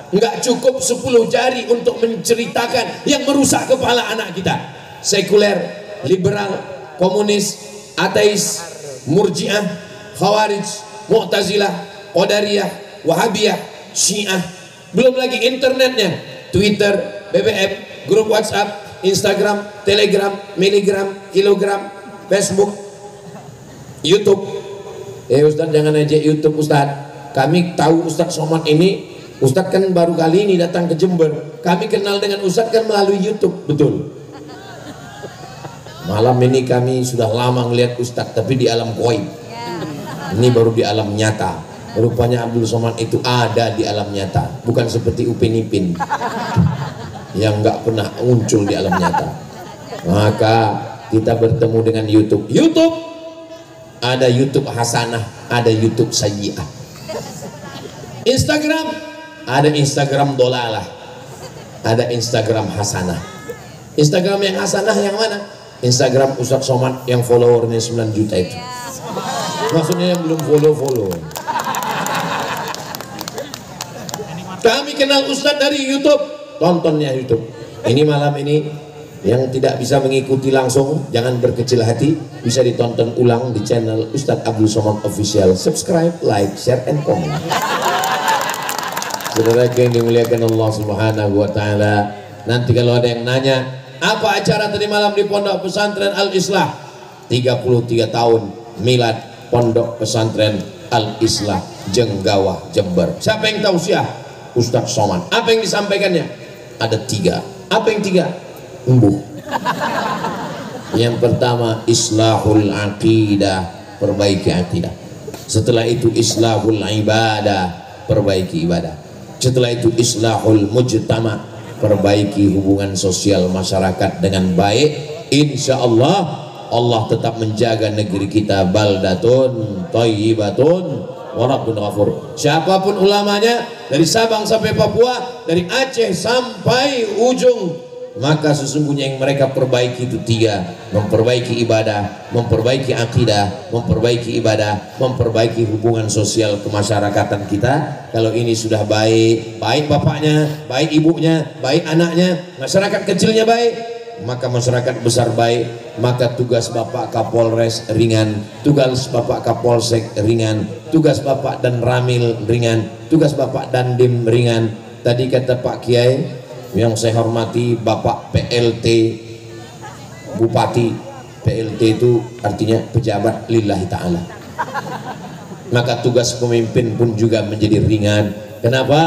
Enggak cukup 10 jari untuk menceritakan yang merusak kepala anak kita. Sekuler, liberal, komunis, ateis, murjiah, khawarij, mu'tazilah, qadariyah, wahabiyah, syiah. Belum lagi internetnya, Twitter, BBM, grup WhatsApp, Instagram, Telegram, miligram, kilogram, Facebook, YouTube. Ustadz jangan aja YouTube Ustadz. Kami tahu Ustadz Somad ini, Ustadz kan baru kali ini datang ke Jember. Kami kenal dengan Ustadz kan melalui YouTube, betul. Malam ini kami sudah lama ngelihat Ustadz, tapi di alam gaib. Ini baru di alam nyata. Rupanya Abdul Somad itu ada di alam nyata, bukan seperti Upin Ipin yang nggak pernah muncul di alam nyata. Maka kita bertemu dengan YouTube. YouTube ada YouTube hasanah, ada YouTube sayyi'ah. Instagram ada Instagram dolalah, ada Instagram hasanah. Instagram yang hasanah yang mana? Instagram Ustadz Somad yang followernya 9 juta itu. Maksudnya yang belum follow. Kami kenal Ustadz dari YouTube, tontonnya YouTube. Ini malam ini Yang tidak bisa mengikuti langsung, jangan berkecil hati, bisa ditonton ulang di channel Ustadz Abdul Somad Official. Subscribe, like, share, and comment. Saudara yang dimuliakan Allah Subhanahu wa Ta'ala, nanti kalau ada yang nanya, apa acara tadi malam di Pondok Pesantren Al-Islah? 33 tahun milad Pondok Pesantren Al-Islah Jenggawah, Jember. Siapa yang tahu siapa? Ustadz Somad. Apa yang disampaikannya? Ada 3. Apa yang 3? Yang pertama, islahul aqidah, perbaiki aqidah. Setelah itu islahul ibadah, perbaiki ibadah. Setelah itu islahul mujtama, perbaiki hubungan sosial masyarakat dengan baik. Insya Allah Allah tetap menjaga negeri kita baldatun thayyibatun wa rabbun ghafur. Siapapun ulamanya, dari Sabang sampai Papua, dari Aceh sampai ujung, maka sesungguhnya yang mereka perbaiki itu 3: memperbaiki ibadah, memperbaiki akidah, memperbaiki ibadah, memperbaiki hubungan sosial kemasyarakatan kita. Kalau ini sudah baik, baik bapaknya, baik ibunya, baik anaknya, masyarakat kecilnya baik, maka masyarakat besar baik. Maka tugas Bapak Kapolres ringan, tugas Bapak Kapolsek ringan, tugas Bapak dan Ramil ringan, tugas Bapak Dandim ringan. Tadi kata Pak Kiai yang saya hormati, Bapak PLT Bupati. PLT itu artinya pejabat lillahi ta'ala. Maka tugas pemimpin pun juga menjadi ringan. Kenapa?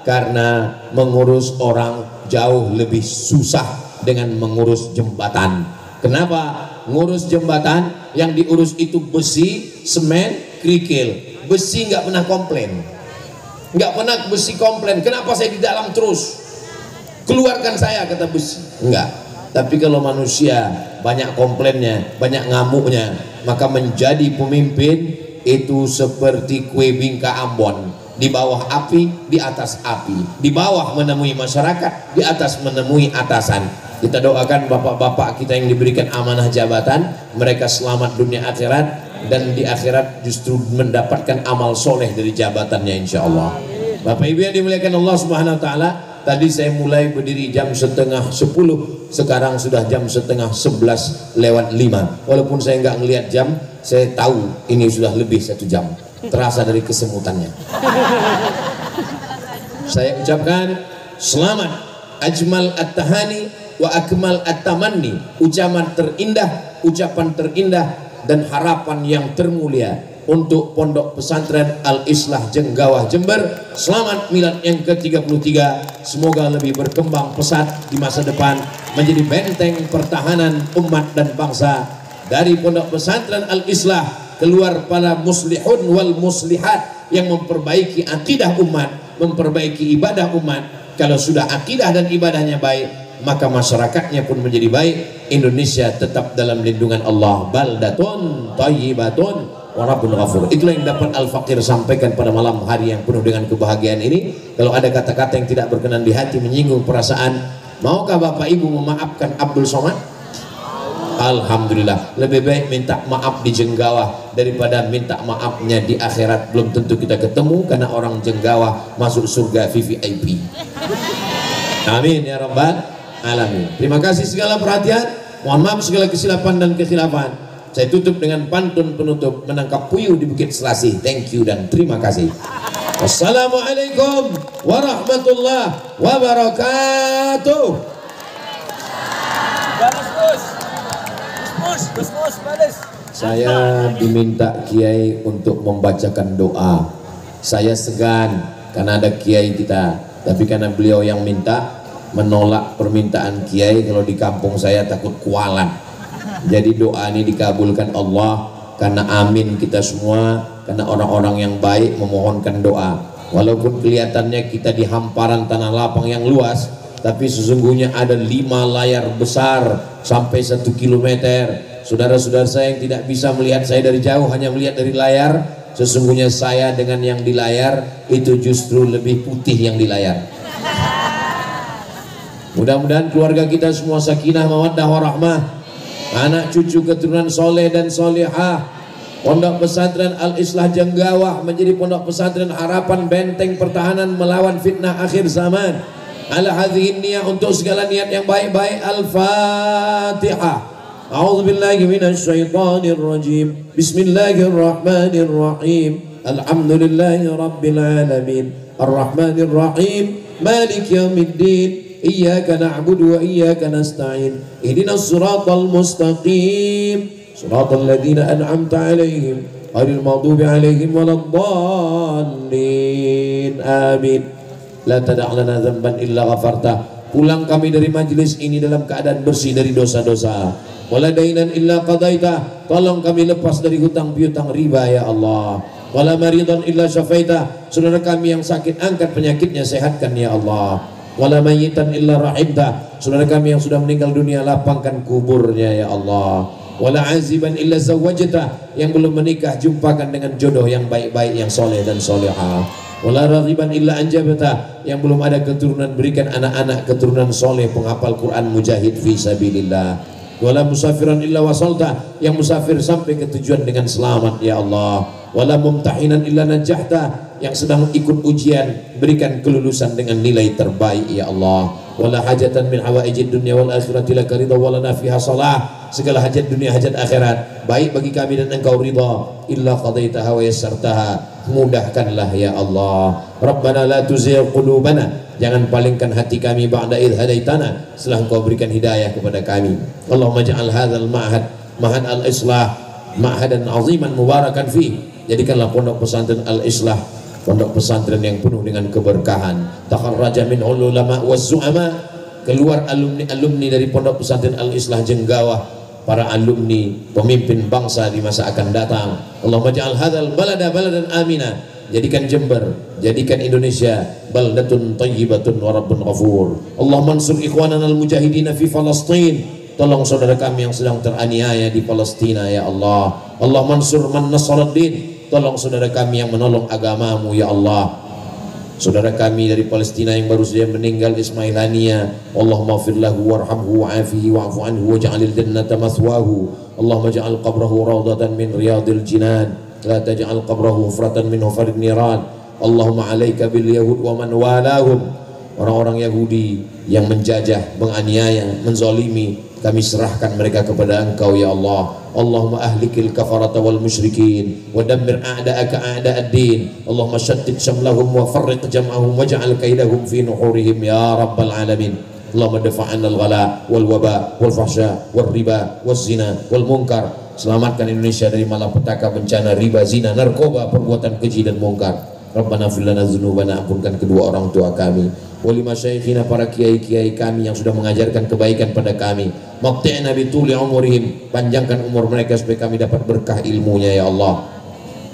Karena mengurus orang jauh lebih susah dengan mengurus jembatan. Kenapa? Ngurus jembatan yang diurus itu besi, semen, kerikil. Besi nggak pernah komplain, nggak pernah besi komplain, kenapa saya di dalam terus, keluarkan saya, kata besi. Enggak. Tapi kalau manusia banyak komplainnya, banyak ngamuknya, maka menjadi pemimpin itu seperti kue bingka Ambon, di bawah api, di atas api, di bawah menemui masyarakat, di atas menemui atasan. Kita doakan bapak-bapak kita yang diberikan amanah jabatan, mereka selamat dunia akhirat, dan di akhirat justru mendapatkan amal soleh dari jabatannya, insya Allah. Bapak Ibu yang dimuliakan Allah Subhanahu wa Ta'ala, tadi saya mulai berdiri jam 9:30, sekarang sudah jam 10:11 lewat 5. Walaupun saya nggak ngelihat jam, saya tahu ini sudah lebih 1 jam, terasa dari kesemutannya. Saya ucapkan selamat, ajmal at-tahani wa akmal at-tamanni, ucapan terindah dan harapan yang termulia untuk Pondok Pesantren Al-Islah Jenggawah, Jember. Selamat milad yang ke-33. Semoga lebih berkembang pesat di masa depan, menjadi benteng pertahanan umat dan bangsa. Dari Pondok Pesantren Al-Islah keluar para muslihun wal muslihat yang memperbaiki akidah umat, memperbaiki ibadah umat. Kalau sudah akidah dan ibadahnya baik, maka masyarakatnya pun menjadi baik. Indonesia tetap dalam lindungan Allah. Baldatun thayyibatun wa rabbun ghafur. Itulah yang dapat Al-Fakir sampaikan pada malam hari yang penuh dengan kebahagiaan ini. Kalau ada kata-kata yang tidak berkenan di hati, menyinggung perasaan, maukah Bapak Ibu memaafkan Abdul Somad? Alhamdulillah, lebih baik minta maaf di Jenggawah daripada minta maafnya di akhirat. Belum tentu kita ketemu, karena orang Jenggawah masuk surga VVIP. Amin ya rabbal alamin. Terima kasih segala perhatian, mohon maaf segala kesilapan dan kekhilafan. Saya tutup dengan pantun penutup, menangkap puyuh di Bukit Selasih. Thank you dan terima kasih. Wassalamualaikum warahmatullahi wabarakatuh. Saya diminta Kiai untuk membacakan doa. Saya segan karena ada Kiai kita, tapi karena beliau yang minta, menolak permintaan Kiai. Kalau di kampung saya takut kualat. Jadi doa ini dikabulkan Allah, karena amin kita semua, karena orang-orang yang baik memohonkan doa. Walaupun kelihatannya kita di hamparan tanah lapang yang luas, tapi sesungguhnya ada 5 layar besar sampai 1 kilometer. Saudara-saudara saya yang tidak bisa melihat saya dari jauh, hanya melihat dari layar, sesungguhnya saya dengan yang di layar itu justru lebih putih yang di layar. Mudah-mudahan keluarga kita semua sakinah mawaddah warahmah, anak cucu keturunan soleh dan solehah. Pondok Pesantren Al-Islah Jenggawah menjadi pondok pesantren harapan, benteng pertahanan melawan fitnah akhir zaman. ala hadhihi niyyah, untuk segala niat yang baik-baik. Al-Fatihah. A'udzubillahi minasyaitonir rajim. Bismillahirrahmanirrahim. Alhamdulillahi rabbil alamin. Arrahmanir rahim. Malik yaumiddin. Iyyaka na'budu wa iyyaka nasta'in. Ihdinas siratal mustaqim. Siratal ladzina an'amta 'alaihim ghairil maghdubi 'alaihim waladdallin. Amin. La tada' lana dzamban illa ghafartah. Pulang kami dari majelis ini dalam keadaan bersih dari dosa-dosa. Wala dainan illa qadaitah. Tolong kami lepas dari hutang piutang riba ya Allah. Wala maridan illa syafaitah. Saudara kami yang sakit, angkat penyakitnya, sehatkan ya Allah. Wala mayyitan illa rahimtah. Saudara kami yang sudah meninggal dunia, lapangkan kuburnya ya Allah. Wala aziban illa zawwajtah. Yang belum menikah, jumpakan dengan jodoh yang baik-baik, yang soleh dan solehah. Wala raghiban illa anjabtah. Yang belum ada keturunan, berikan anak-anak keturunan soleh, penghafal Quran, mujahid fi sabilillah. Wala musafiran illa wasalta. Yang musafir sampai ke tujuan dengan selamat ya Allah. Wala mumtahinan illa najahta. Yang sedang ikut ujian, berikan kelulusan dengan nilai terbaik ya Allah. Wala hajatan min hawaijid dunya wal akhirati laka ridha wa lana fiha salah. Segala hajat dunia, hajat akhirat, baik bagi kami dan engkau ridha. Illa qadaitaha wa yassartaha. Mudahkanlah ya Allah. Rabbana la tuzigh qulubana. Jangan palingkan hati kami ba'da idh hadaitana, setelah engkau berikan hidayah kepada kami. Allahumma ja'al hadzal ma'had ma'had al-islah ma'hadan 'aziman mubarakan fi. Jadikanlah pondok pesantren Al-Islah pondok pesantren yang penuh dengan keberkahan. Takharraja min ulama waz zu'ama. Keluar alumni dari pondok pesantren Al-Islah Jenggawah, para alumni pemimpin bangsa di masa akan datang. Allahumma ja'al hadzal balada baladan amina. Jadikan Jember, jadikan Indonesia baldatun thayyibatun wa rabbun ghafur. Allahumma ansur ikhwanana al-mujahidin fi Palestin. Tolong saudara kami yang sedang teraniaya di Palestina ya Allah. Allahumma ansur man nasaraddin. Tolong saudara kami yang menolong agamamu ya Allah. Saudara kami dari Palestina yang baru saja meninggal, Ismail Hania, Allahumma ighfir lahu warhamhu wa'afihi wa'fu anhu waj'alil jannata mathwahu. Allahumma ja'al qabrahu rawdatan min riyadil jinan, la taj'al qabrahu hufratan min hufarin niran. Allahumma 'alaika bil yahud wa man walahum. Orang-orang Yahudi yang menjajah, menganiaya, menzalimi, kami serahkan mereka kepada Engkau ya Allah. Allahumma ahlikil kafarata wal musyrikin wa dammir a'da'aka a'da'ad-din. Allahumma shattit shamlahum wa farriq jam'ahum waj'al kaidahum fi nuhurihim ya rabbal alamin. Allahumma dafa'anna al-ghala wal waba wal fahsya wal riba waz zina wal munkar. Selamatkan Indonesia dari malapetaka, bencana, riba, zina, narkoba, perbuatan keji dan munkar. Rabbana fir lana dzunubana, ampunkan kedua orang tua kami. Wali masyayikhina, para kiai-kiai kami yang sudah mengajarkan kebaikan pada kami. Maqti'na bituli umurihim, panjangkan umur mereka supaya kami dapat berkah ilmunya ya Allah.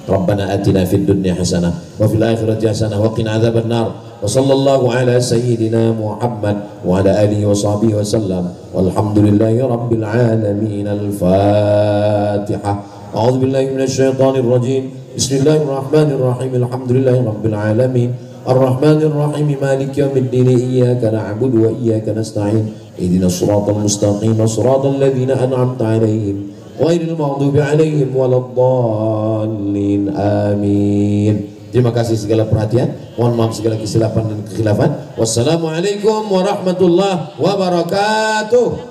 Rabbana atina fid dunya hasanah wa fil akhirati hasanah wa qina adzabannar. Wa sallallahu ala sayyidina Muhammad wa ala alihi wa sahbihi wa sallam. Walhamdulillahi rabbil alamin. Al-Fatihah. A'udzu billahi minasyaitonir rajim. Bismillahirrahmanirrahim. Alhamdulillahi rabbil alamin. Ar-Rahmanir Rahim. Maliki yaumiddin. Iyyaka na'budu wa iyyaka nasta'in. Ihdinas siratal mustaqim. Siratal ladzina an'amta 'alaihim ghairil maghdubi 'alaihim waladdallin. Amin. Terima kasih segala perhatian. Mohon maaf segala kesilapan dan kekhilafan. Wassalamualaikum warahmatullahi wabarakatuh.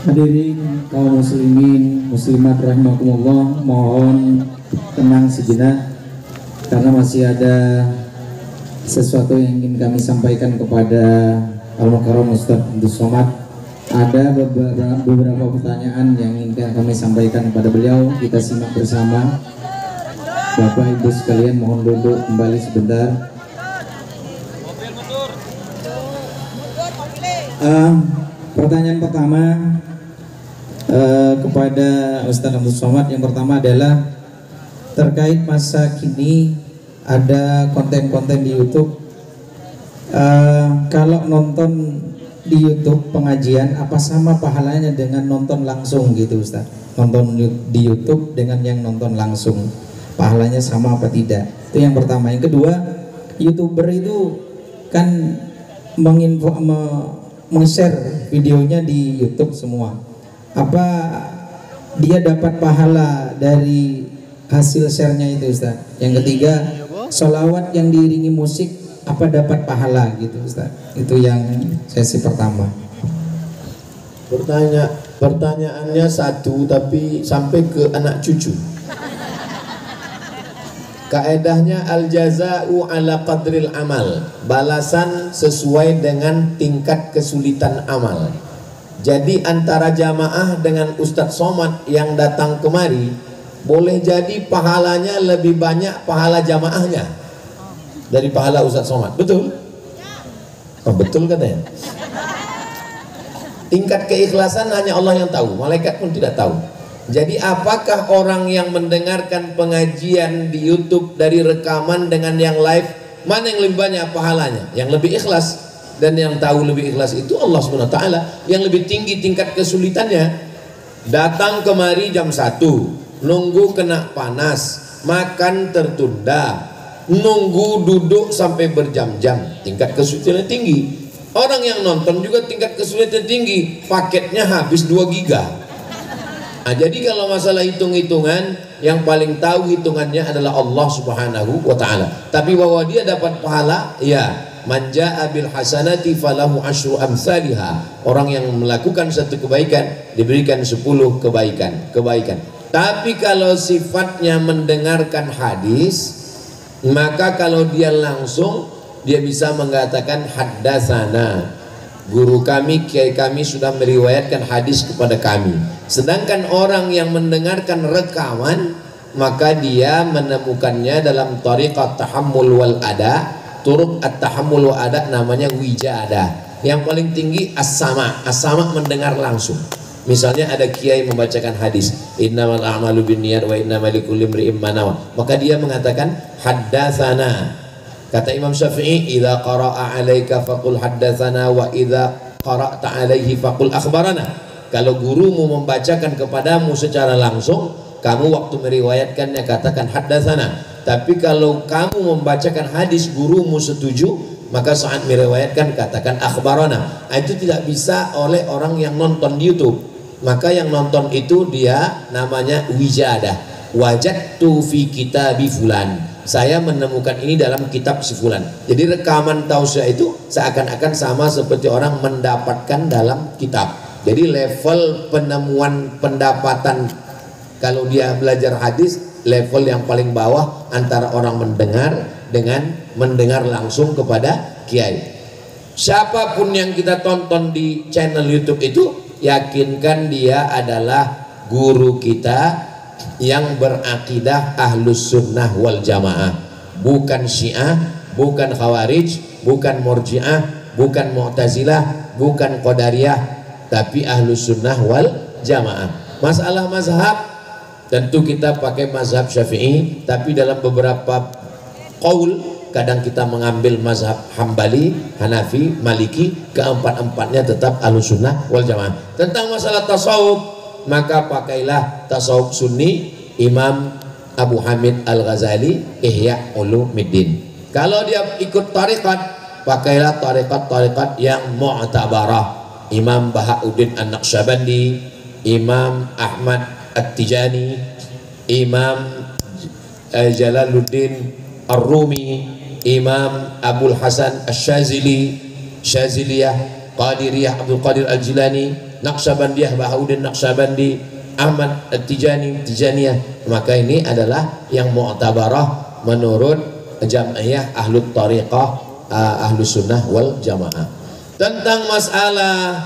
Hadirin kaum muslimin muslimat rahimakumullah, mohon tenang sejenak karena masih ada sesuatu yang ingin kami sampaikan kepada Al-Mukarram Ustaz Abdul Somad. Ada beberapa pertanyaan yang ingin kami sampaikan kepada beliau. Kita simak bersama. Bapak Ibu sekalian, mohon duduk kembali sebentar. Pertanyaan pertama kepada Ustaz Abdul Somad, yang pertama adalah terkait masa kini ada konten-konten di YouTube. Kalau nonton di YouTube pengajian apa sama pahalanya dengan nonton langsung gitu Ustaz? Nonton di YouTube dengan yang nonton langsung, pahalanya sama apa tidak? Itu yang pertama. Yang kedua, YouTuber itu kan meng-share videonya di YouTube semua. Apa dia dapat pahala dari hasil share-nya itu Ustaz? Yang ketiga, sholawat yang diiringi musik apa dapat pahala gitu Ustaz? Itu yang sesi pertama. Pertanyaannya satu tapi sampai ke anak cucu. Kaedahnya al jaza'u ala qadril amal, balasan sesuai dengan tingkat kesulitan amal. Jadi antara jamaah dengan Ustadz Somad yang datang kemari, boleh jadi pahalanya lebih banyak pahala jamaahnya dari pahala Ustadz Somad. Betul? Oh, betul katanya. Tingkat keikhlasan hanya Allah yang tahu, malaikat pun tidak tahu. Jadi apakah orang yang mendengarkan pengajian di YouTube dari rekaman dengan yang live, mana yang lebih banyak pahalanya? Yang lebih ikhlas. Dan yang tahu lebih ikhlas itu Allah SWT. Yang lebih tinggi tingkat kesulitannya. Datang kemari jam 1, nunggu kena panas, makan tertunda, nunggu duduk sampai berjam-jam, tingkat kesulitannya tinggi. Orang yang nonton juga tingkat kesulitan tinggi, paketnya habis 2 giga. Nah, jadi kalau masalah hitung-hitungan, yang paling tahu hitungannya adalah Allah Subhanahu wa Ta'ala. Tapi bahwa dia dapat pahala, ya, man jaa bil hasanati falahu asyru amsalha. Orang yang melakukan satu kebaikan diberikan 10 kebaikan. Tapi kalau sifatnya mendengarkan hadis, maka kalau dia langsung, dia bisa mengatakan haddatsana, guru kami, kiai kami sudah meriwayatkan hadis kepada kami. Sedangkan orang yang mendengarkan rekaman, maka dia menemukannya dalam tariqat tahammul wal ada, turuk at-tahammul wal ada, namanya wijada. Yang paling tinggi as-sama, as-sama mendengar langsung. Misalnya ada kiai membacakan hadis, innamal a'malu binniyat wa innamal likulli imri'in ma nawa, maka dia mengatakan haddatsana. Kata Imam Syafi'i, idza qara'a 'alaika faqul haddatsana wa idza qara'ta 'alaihi faqul akhbarana. Kalau gurumu membacakan kepadamu secara langsung, kamu waktu meriwayatkannya katakan haddatsana. Tapi kalau kamu membacakan hadis gurumu setuju, maka saat meriwayatkan katakan akhbarana. Itu tidak bisa oleh orang yang nonton di YouTube. Maka yang nonton itu dia namanya wijadah. Wajadtu fi kitabi fulan. Saya menemukan ini dalam kitab si fulan. Jadi rekaman tausiah itu seakan-akan sama seperti orang mendapatkan dalam kitab. Jadi level penemuan pendapatan kalau dia belajar hadis, level yang paling bawah antara orang mendengar dengan mendengar langsung kepada kiai. Siapapun yang kita tonton di channel YouTube itu, yakinkan dia adalah guru kita yang berakidah ahlus sunnah wal jamaah, bukan syiah, bukan khawarij, bukan murjiah, bukan mu'tazilah, bukan qadariyah, tapi ahlus sunnah wal jamaah. Masalah mazhab, tentu kita pakai mazhab Syafi'i, tapi dalam beberapa qaul kadang kita mengambil mazhab Hambali, Hanafi, Maliki, keempat-empatnya tetap ahlus sunnah wal jamaah. Tentang masalah tasawuf, maka pakailah tasawuf sunni Imam Abu Hamid Al-Ghazali, Ihya Ulumuddin. Kalau dia ikut tariqat, pakailah tariqat-tariqat yang mu'tabarah, Imam Bahauddin An-Naqsyabandi, Imam Ahmad At-Tijani, Imam Jalaluddin Ar-Rumi, Imam Abul Hasan Asy-Syazili, Syaziliyah, Qadiriyah Abdul Qadir Al-Jilani, Naqsyabandiyah Bahauddin Naqsyabandi, Ahmad At-Tijani, Tijaniyah. Maka ini adalah yang mu'tabarah menurut Jam'iyah Ahlut Tariqah, Ahlus Sunnah wal Jamaah. Tentang masalah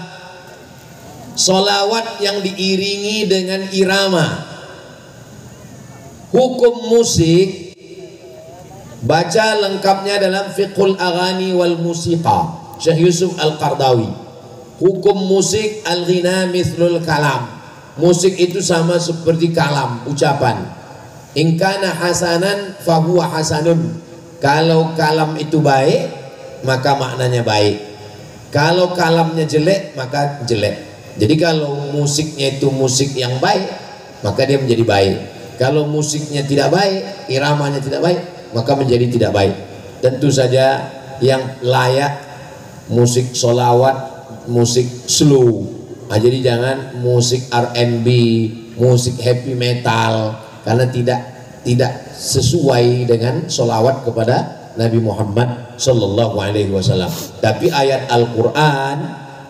solawat yang diiringi dengan irama, hukum musik, baca lengkapnya dalam Fiqhul Aghani wal Musiqa, Syekh Yusuf Al-Qardawi. Hukum musik, al-ghina mithlul kalam. Musik itu sama seperti kalam, ucapan. In kana hasanan fahuwa hasanun. Kalau kalam itu baik, maka maknanya baik. Kalau kalamnya jelek maka jelek. Jadi kalau musiknya itu musik yang baik, maka dia menjadi baik. Kalau musiknya tidak baik, iramanya tidak baik, maka menjadi tidak baik. Tentu saja yang layak musik solawat, musik slow. Nah, jadi jangan musik R&B, musik happy metal, karena tidak sesuai dengan solawat kepada Nabi Muhammad Sallallahu Alaihi Wasallam. Tapi ayat Al-Quran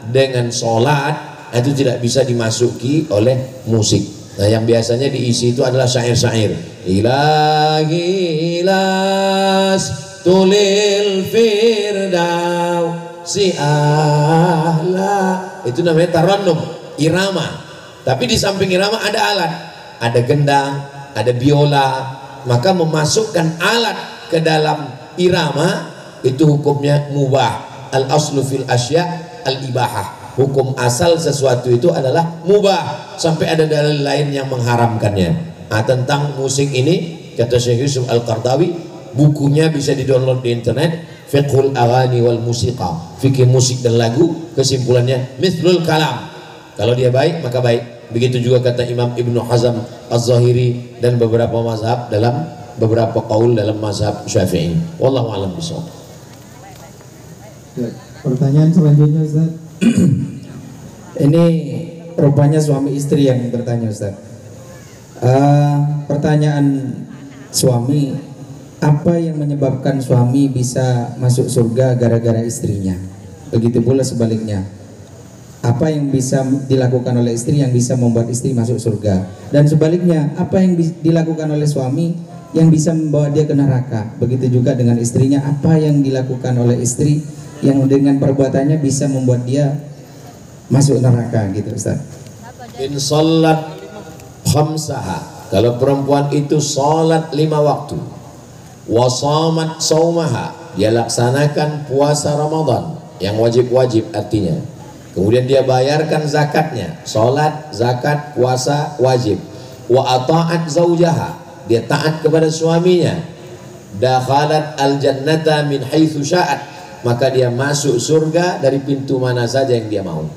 dengan solat itu tidak bisa dimasuki oleh musik. Nah, yang biasanya diisi itu adalah syair-syair. Ilahi las tulil firdaw si ahla, itu namanya tarannum, irama. Tapi di samping irama ada alat, ada gendang, ada biola. Maka memasukkan alat ke dalam irama itu hukumnya mubah. Al aslu fil asya al ibahah. Hukum asal sesuatu itu adalah mubah sampai ada dalil lain yang mengharamkannya. Nah, tentang musik ini kata Syekh Yusuf Al-Qardawi, bukunya bisa di-download di internet, Fiqhul Aghani wal Musiqa, fikih musik dan lagu. Kesimpulannya mithlul kalam, kalau dia baik maka baik. Begitu juga kata Imam Ibnu Hazm Az-Zahiri dan beberapa mazhab dalam beberapa qaul dalam mazhab Syafi'i. Wallahu a'lam bishawab. Pertanyaan selanjutnya, Ustaz. Ini rupanya suami istri yang bertanya, Ustaz. Pertanyaan suami, apa yang menyebabkan suami bisa masuk surga gara-gara istrinya? Begitu pula sebaliknya, apa yang bisa dilakukan oleh istri yang bisa membuat istri masuk surga? Dan sebaliknya, apa yang dilakukan oleh suami yang bisa membawa dia ke neraka? Begitu juga dengan istrinya, apa yang dilakukan oleh istri yang dengan perbuatannya bisa membuat dia masuk neraka, gitu, Ustaz. In salat khamsaha, kalau perempuan itu salat 5 waktu, wasamat saumaha, dia laksanakan puasa Ramadan yang wajib-wajib artinya, kemudian dia bayarkan zakatnya, salat, zakat, puasa wajib, wa ata'at zaujaha, dia taat kepada suaminya, dakhalat al jannata min haitsu sya'at, maka dia masuk surga dari pintu mana saja yang dia mau.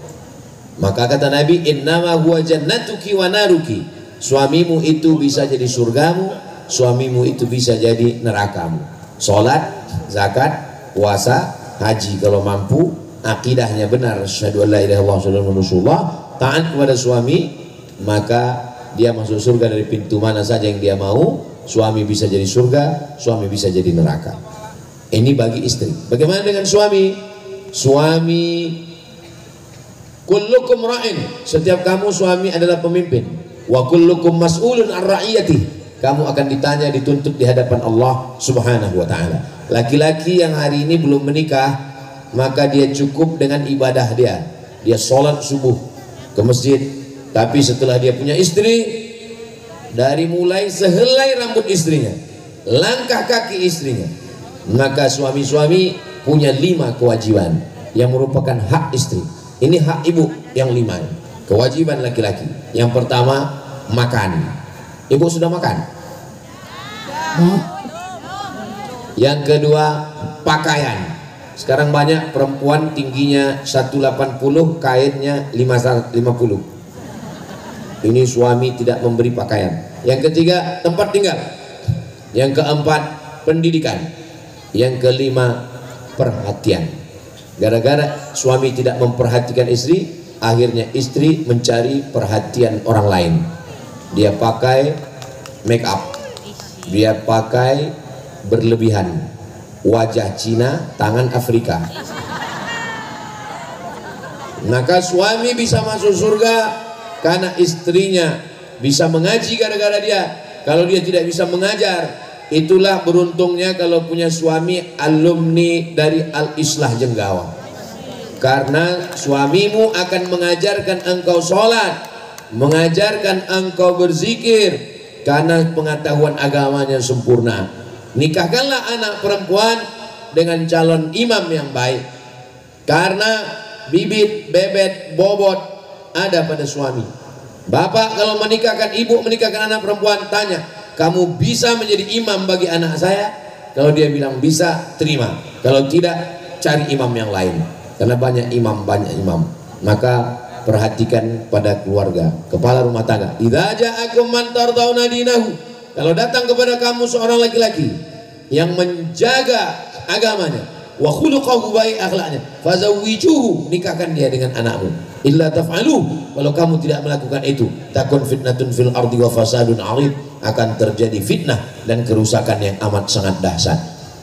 Maka kata Nabi, innama huwa jannatuki wa naruki, suamimu itu bisa jadi surgamu, suamimu itu bisa jadi nerakamu. Salat, zakat, puasa, haji kalau mampu, akidahnya benar, asyhadu an la ilaha illallah sallallahu alaihi wasallam, taat kepada suami, maka dia masuk surga dari pintu mana saja yang dia mau. Suami bisa jadi surga, suami bisa jadi neraka. Ini bagi istri. Bagaimana dengan suami? Suami, kullukum ra'in, setiap kamu suami adalah pemimpin. Wa kullukum mas'ulun an ra'iyati, kamu akan ditanya, dituntut di hadapan Allah Subhanahu wa taala. Laki-laki yang hari ini belum menikah, maka dia cukup dengan ibadah dia. Dia sholat subuh ke masjid, tapi setelah dia punya istri, dari mulai sehelai rambut istrinya, langkah kaki istrinya, maka suami-suami punya 5 kewajiban yang merupakan hak istri. Ini hak ibu yang 5, kewajiban laki-laki. Yang pertama, makan. Ibu sudah makan? Yang kedua, pakaian. Sekarang banyak perempuan tingginya 180, kainnya 50. Ini suami tidak memberi pakaian. Yang ketiga, tempat tinggal. Yang keempat, pendidikan. Yang kelima, perhatian. Gara-gara suami tidak memperhatikan istri, akhirnya istri mencari perhatian orang lain. Dia pakai make up, dia pakai berlebihan, wajah Cina, tangan Afrika. Maka suami bisa masuk surga karena istrinya bisa mengaji gara-gara dia. Kalau dia tidak bisa mengajar, itulah beruntungnya kalau punya suami alumni dari Al-Islah Jenggawa. Karena suamimu akan mengajarkan engkau sholat, mengajarkan engkau berzikir, karena pengetahuan agamanya sempurna. Nikahkanlah anak perempuan dengan calon imam yang baik, karena bibit, bebet, bobot ada pada suami. Bapak kalau menikahkan, ibu menikahkan anak perempuan, tanya, kamu bisa menjadi imam bagi anak saya? Kalau dia bilang bisa, terima. Kalau tidak, cari imam yang lain. karena banyak imam, maka perhatikan pada keluarga, kepala rumah tangga. Idza ja'akum man tardawna dinahu, kalau datang kepada kamu seorang laki-laki yang menjaga agamanya, wa khuluquhu, baik akhlaknya, fazawwijuhu, nikahkan dia dengan anakmu. Illa taf'aluh, kalau kamu tidak melakukan itu, takun fitnatun fil ardi wa fasadun 'arid, akan terjadi fitnah dan kerusakan yang amat sangat dahsyat.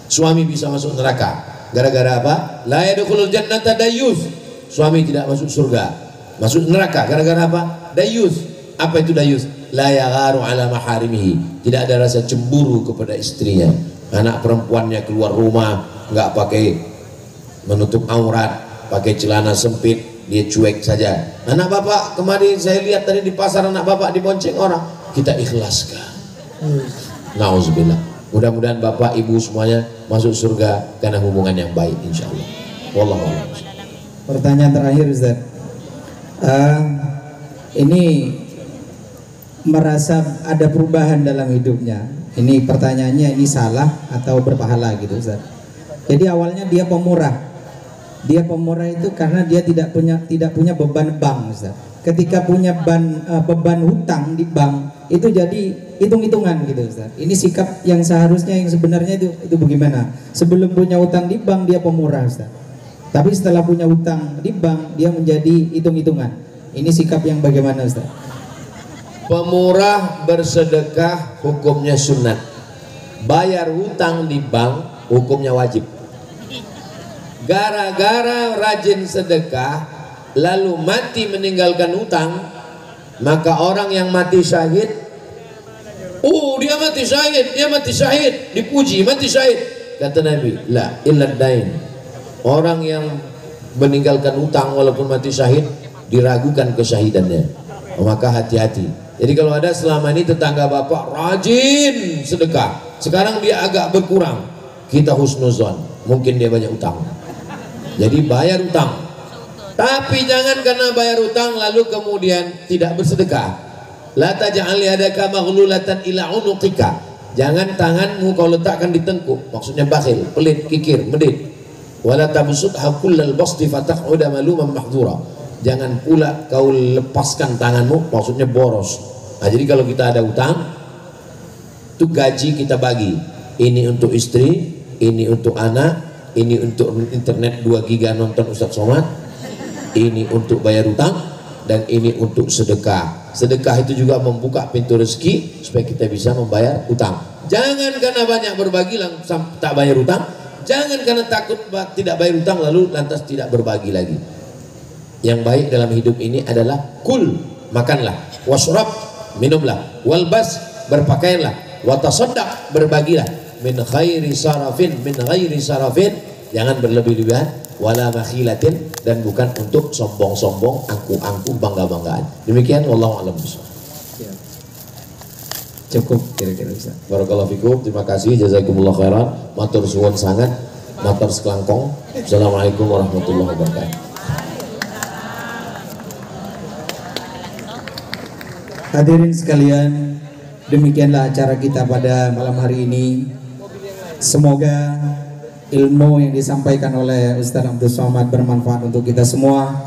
Suami bisa masuk neraka gara-gara apa? La yadkhulul jannata dayyus, suami tidak masuk surga, masuk neraka gara-gara apa? Dayus. Apa itu dayus? La yagharu ala maharimihi, tidak ada rasa cemburu kepada istrinya. Anak perempuannya keluar rumah nggak pakai menutup aurat, pakai celana sempit, dia cuek saja. Anak bapak kemarin saya lihat tadi di pasar, anak bapak dibonceng orang, kita ikhlaskan. Nauzubillah. Mudah-mudahan bapak ibu semuanya masuk surga karena hubungan yang baik, insyaallah. Wallahu a'lam. Pertanyaan terakhir, Ustaz. Ini merasa ada perubahan dalam hidupnya. Ini pertanyaannya, ini salah atau berpahala gitu, Ustaz. Jadi awalnya dia pemurah. Dia pemurah itu karena dia tidak punya beban bank, Ustaz. Ketika punya beban hutang di bank itu jadi hitung-hitungan gitu, Ustaz. Ini sikap yang seharusnya, yang sebenarnya itu bagaimana? Sebelum punya hutang di bank dia pemurah, Ustaz. Tapi setelah punya hutang di bank dia menjadi hitung-hitungan. Ini sikap yang bagaimana, Ustaz? Pemurah bersedekah hukumnya sunat. Bayar hutang di bank hukumnya wajib. Gara-gara rajin sedekah lalu mati meninggalkan hutang, maka orang yang mati syahid, dia mati syahid, dipuji, mati syahid. Kata Nabi, la illa dain. Orang yang meninggalkan hutang walaupun mati syahid diragukan kesyahidannya, maka hati-hati. Jadi kalau ada selama ini tetangga bapak rajin sedekah, sekarang dia agak berkurang, kita husnuzon, mungkin dia banyak utang, jadi bayar utang. Tapi jangan karena bayar utang lalu kemudian tidak bersedekah. La taj'al yadaka maghlulatan ila unuqika, jangan tanganmu kau letakkan di tengkuk, maksudnya bakhil, pelit, kikir, medit. Wala tabsutha kullal basti fataq'uda maluman mahdhura, jangan pula kau lepaskan tanganmu, maksudnya boros. Nah, jadi kalau kita ada utang, itu gaji kita bagi, ini untuk istri, ini untuk anak, ini untuk internet 2 giga nonton Ustaz Somad, ini untuk bayar utang, dan ini untuk sedekah. Sedekah itu juga membuka pintu rezeki supaya kita bisa membayar utang. Jangan karena banyak berbagi langsung tak bayar utang, jangan karena takut tidak bayar utang lalu lantas tidak berbagi lagi. Yang baik dalam hidup ini adalah kul, makanlah, washrab, minumlah, walbas, berpakaianlah, watasaddaq, berbagilah, min ghairi sarafin, jangan berlebih-lebihan, wala makhilatin, dan bukan untuk sombong-sombong, angku-angku, bangga-banggaan. Demikian, wallahu a'lam bishawab. Cukup kira-kira, Ustaz. Barakallahu fikum, terima kasih, jazakumullah khairan, matur suwun sangat, matur sekelangkong. Assalamualaikum warahmatullahi wabarakatuh. Hadirin sekalian, demikianlah acara kita pada malam hari ini. Semoga ilmu yang disampaikan oleh Ustaz Abdul Somad bermanfaat untuk kita semua.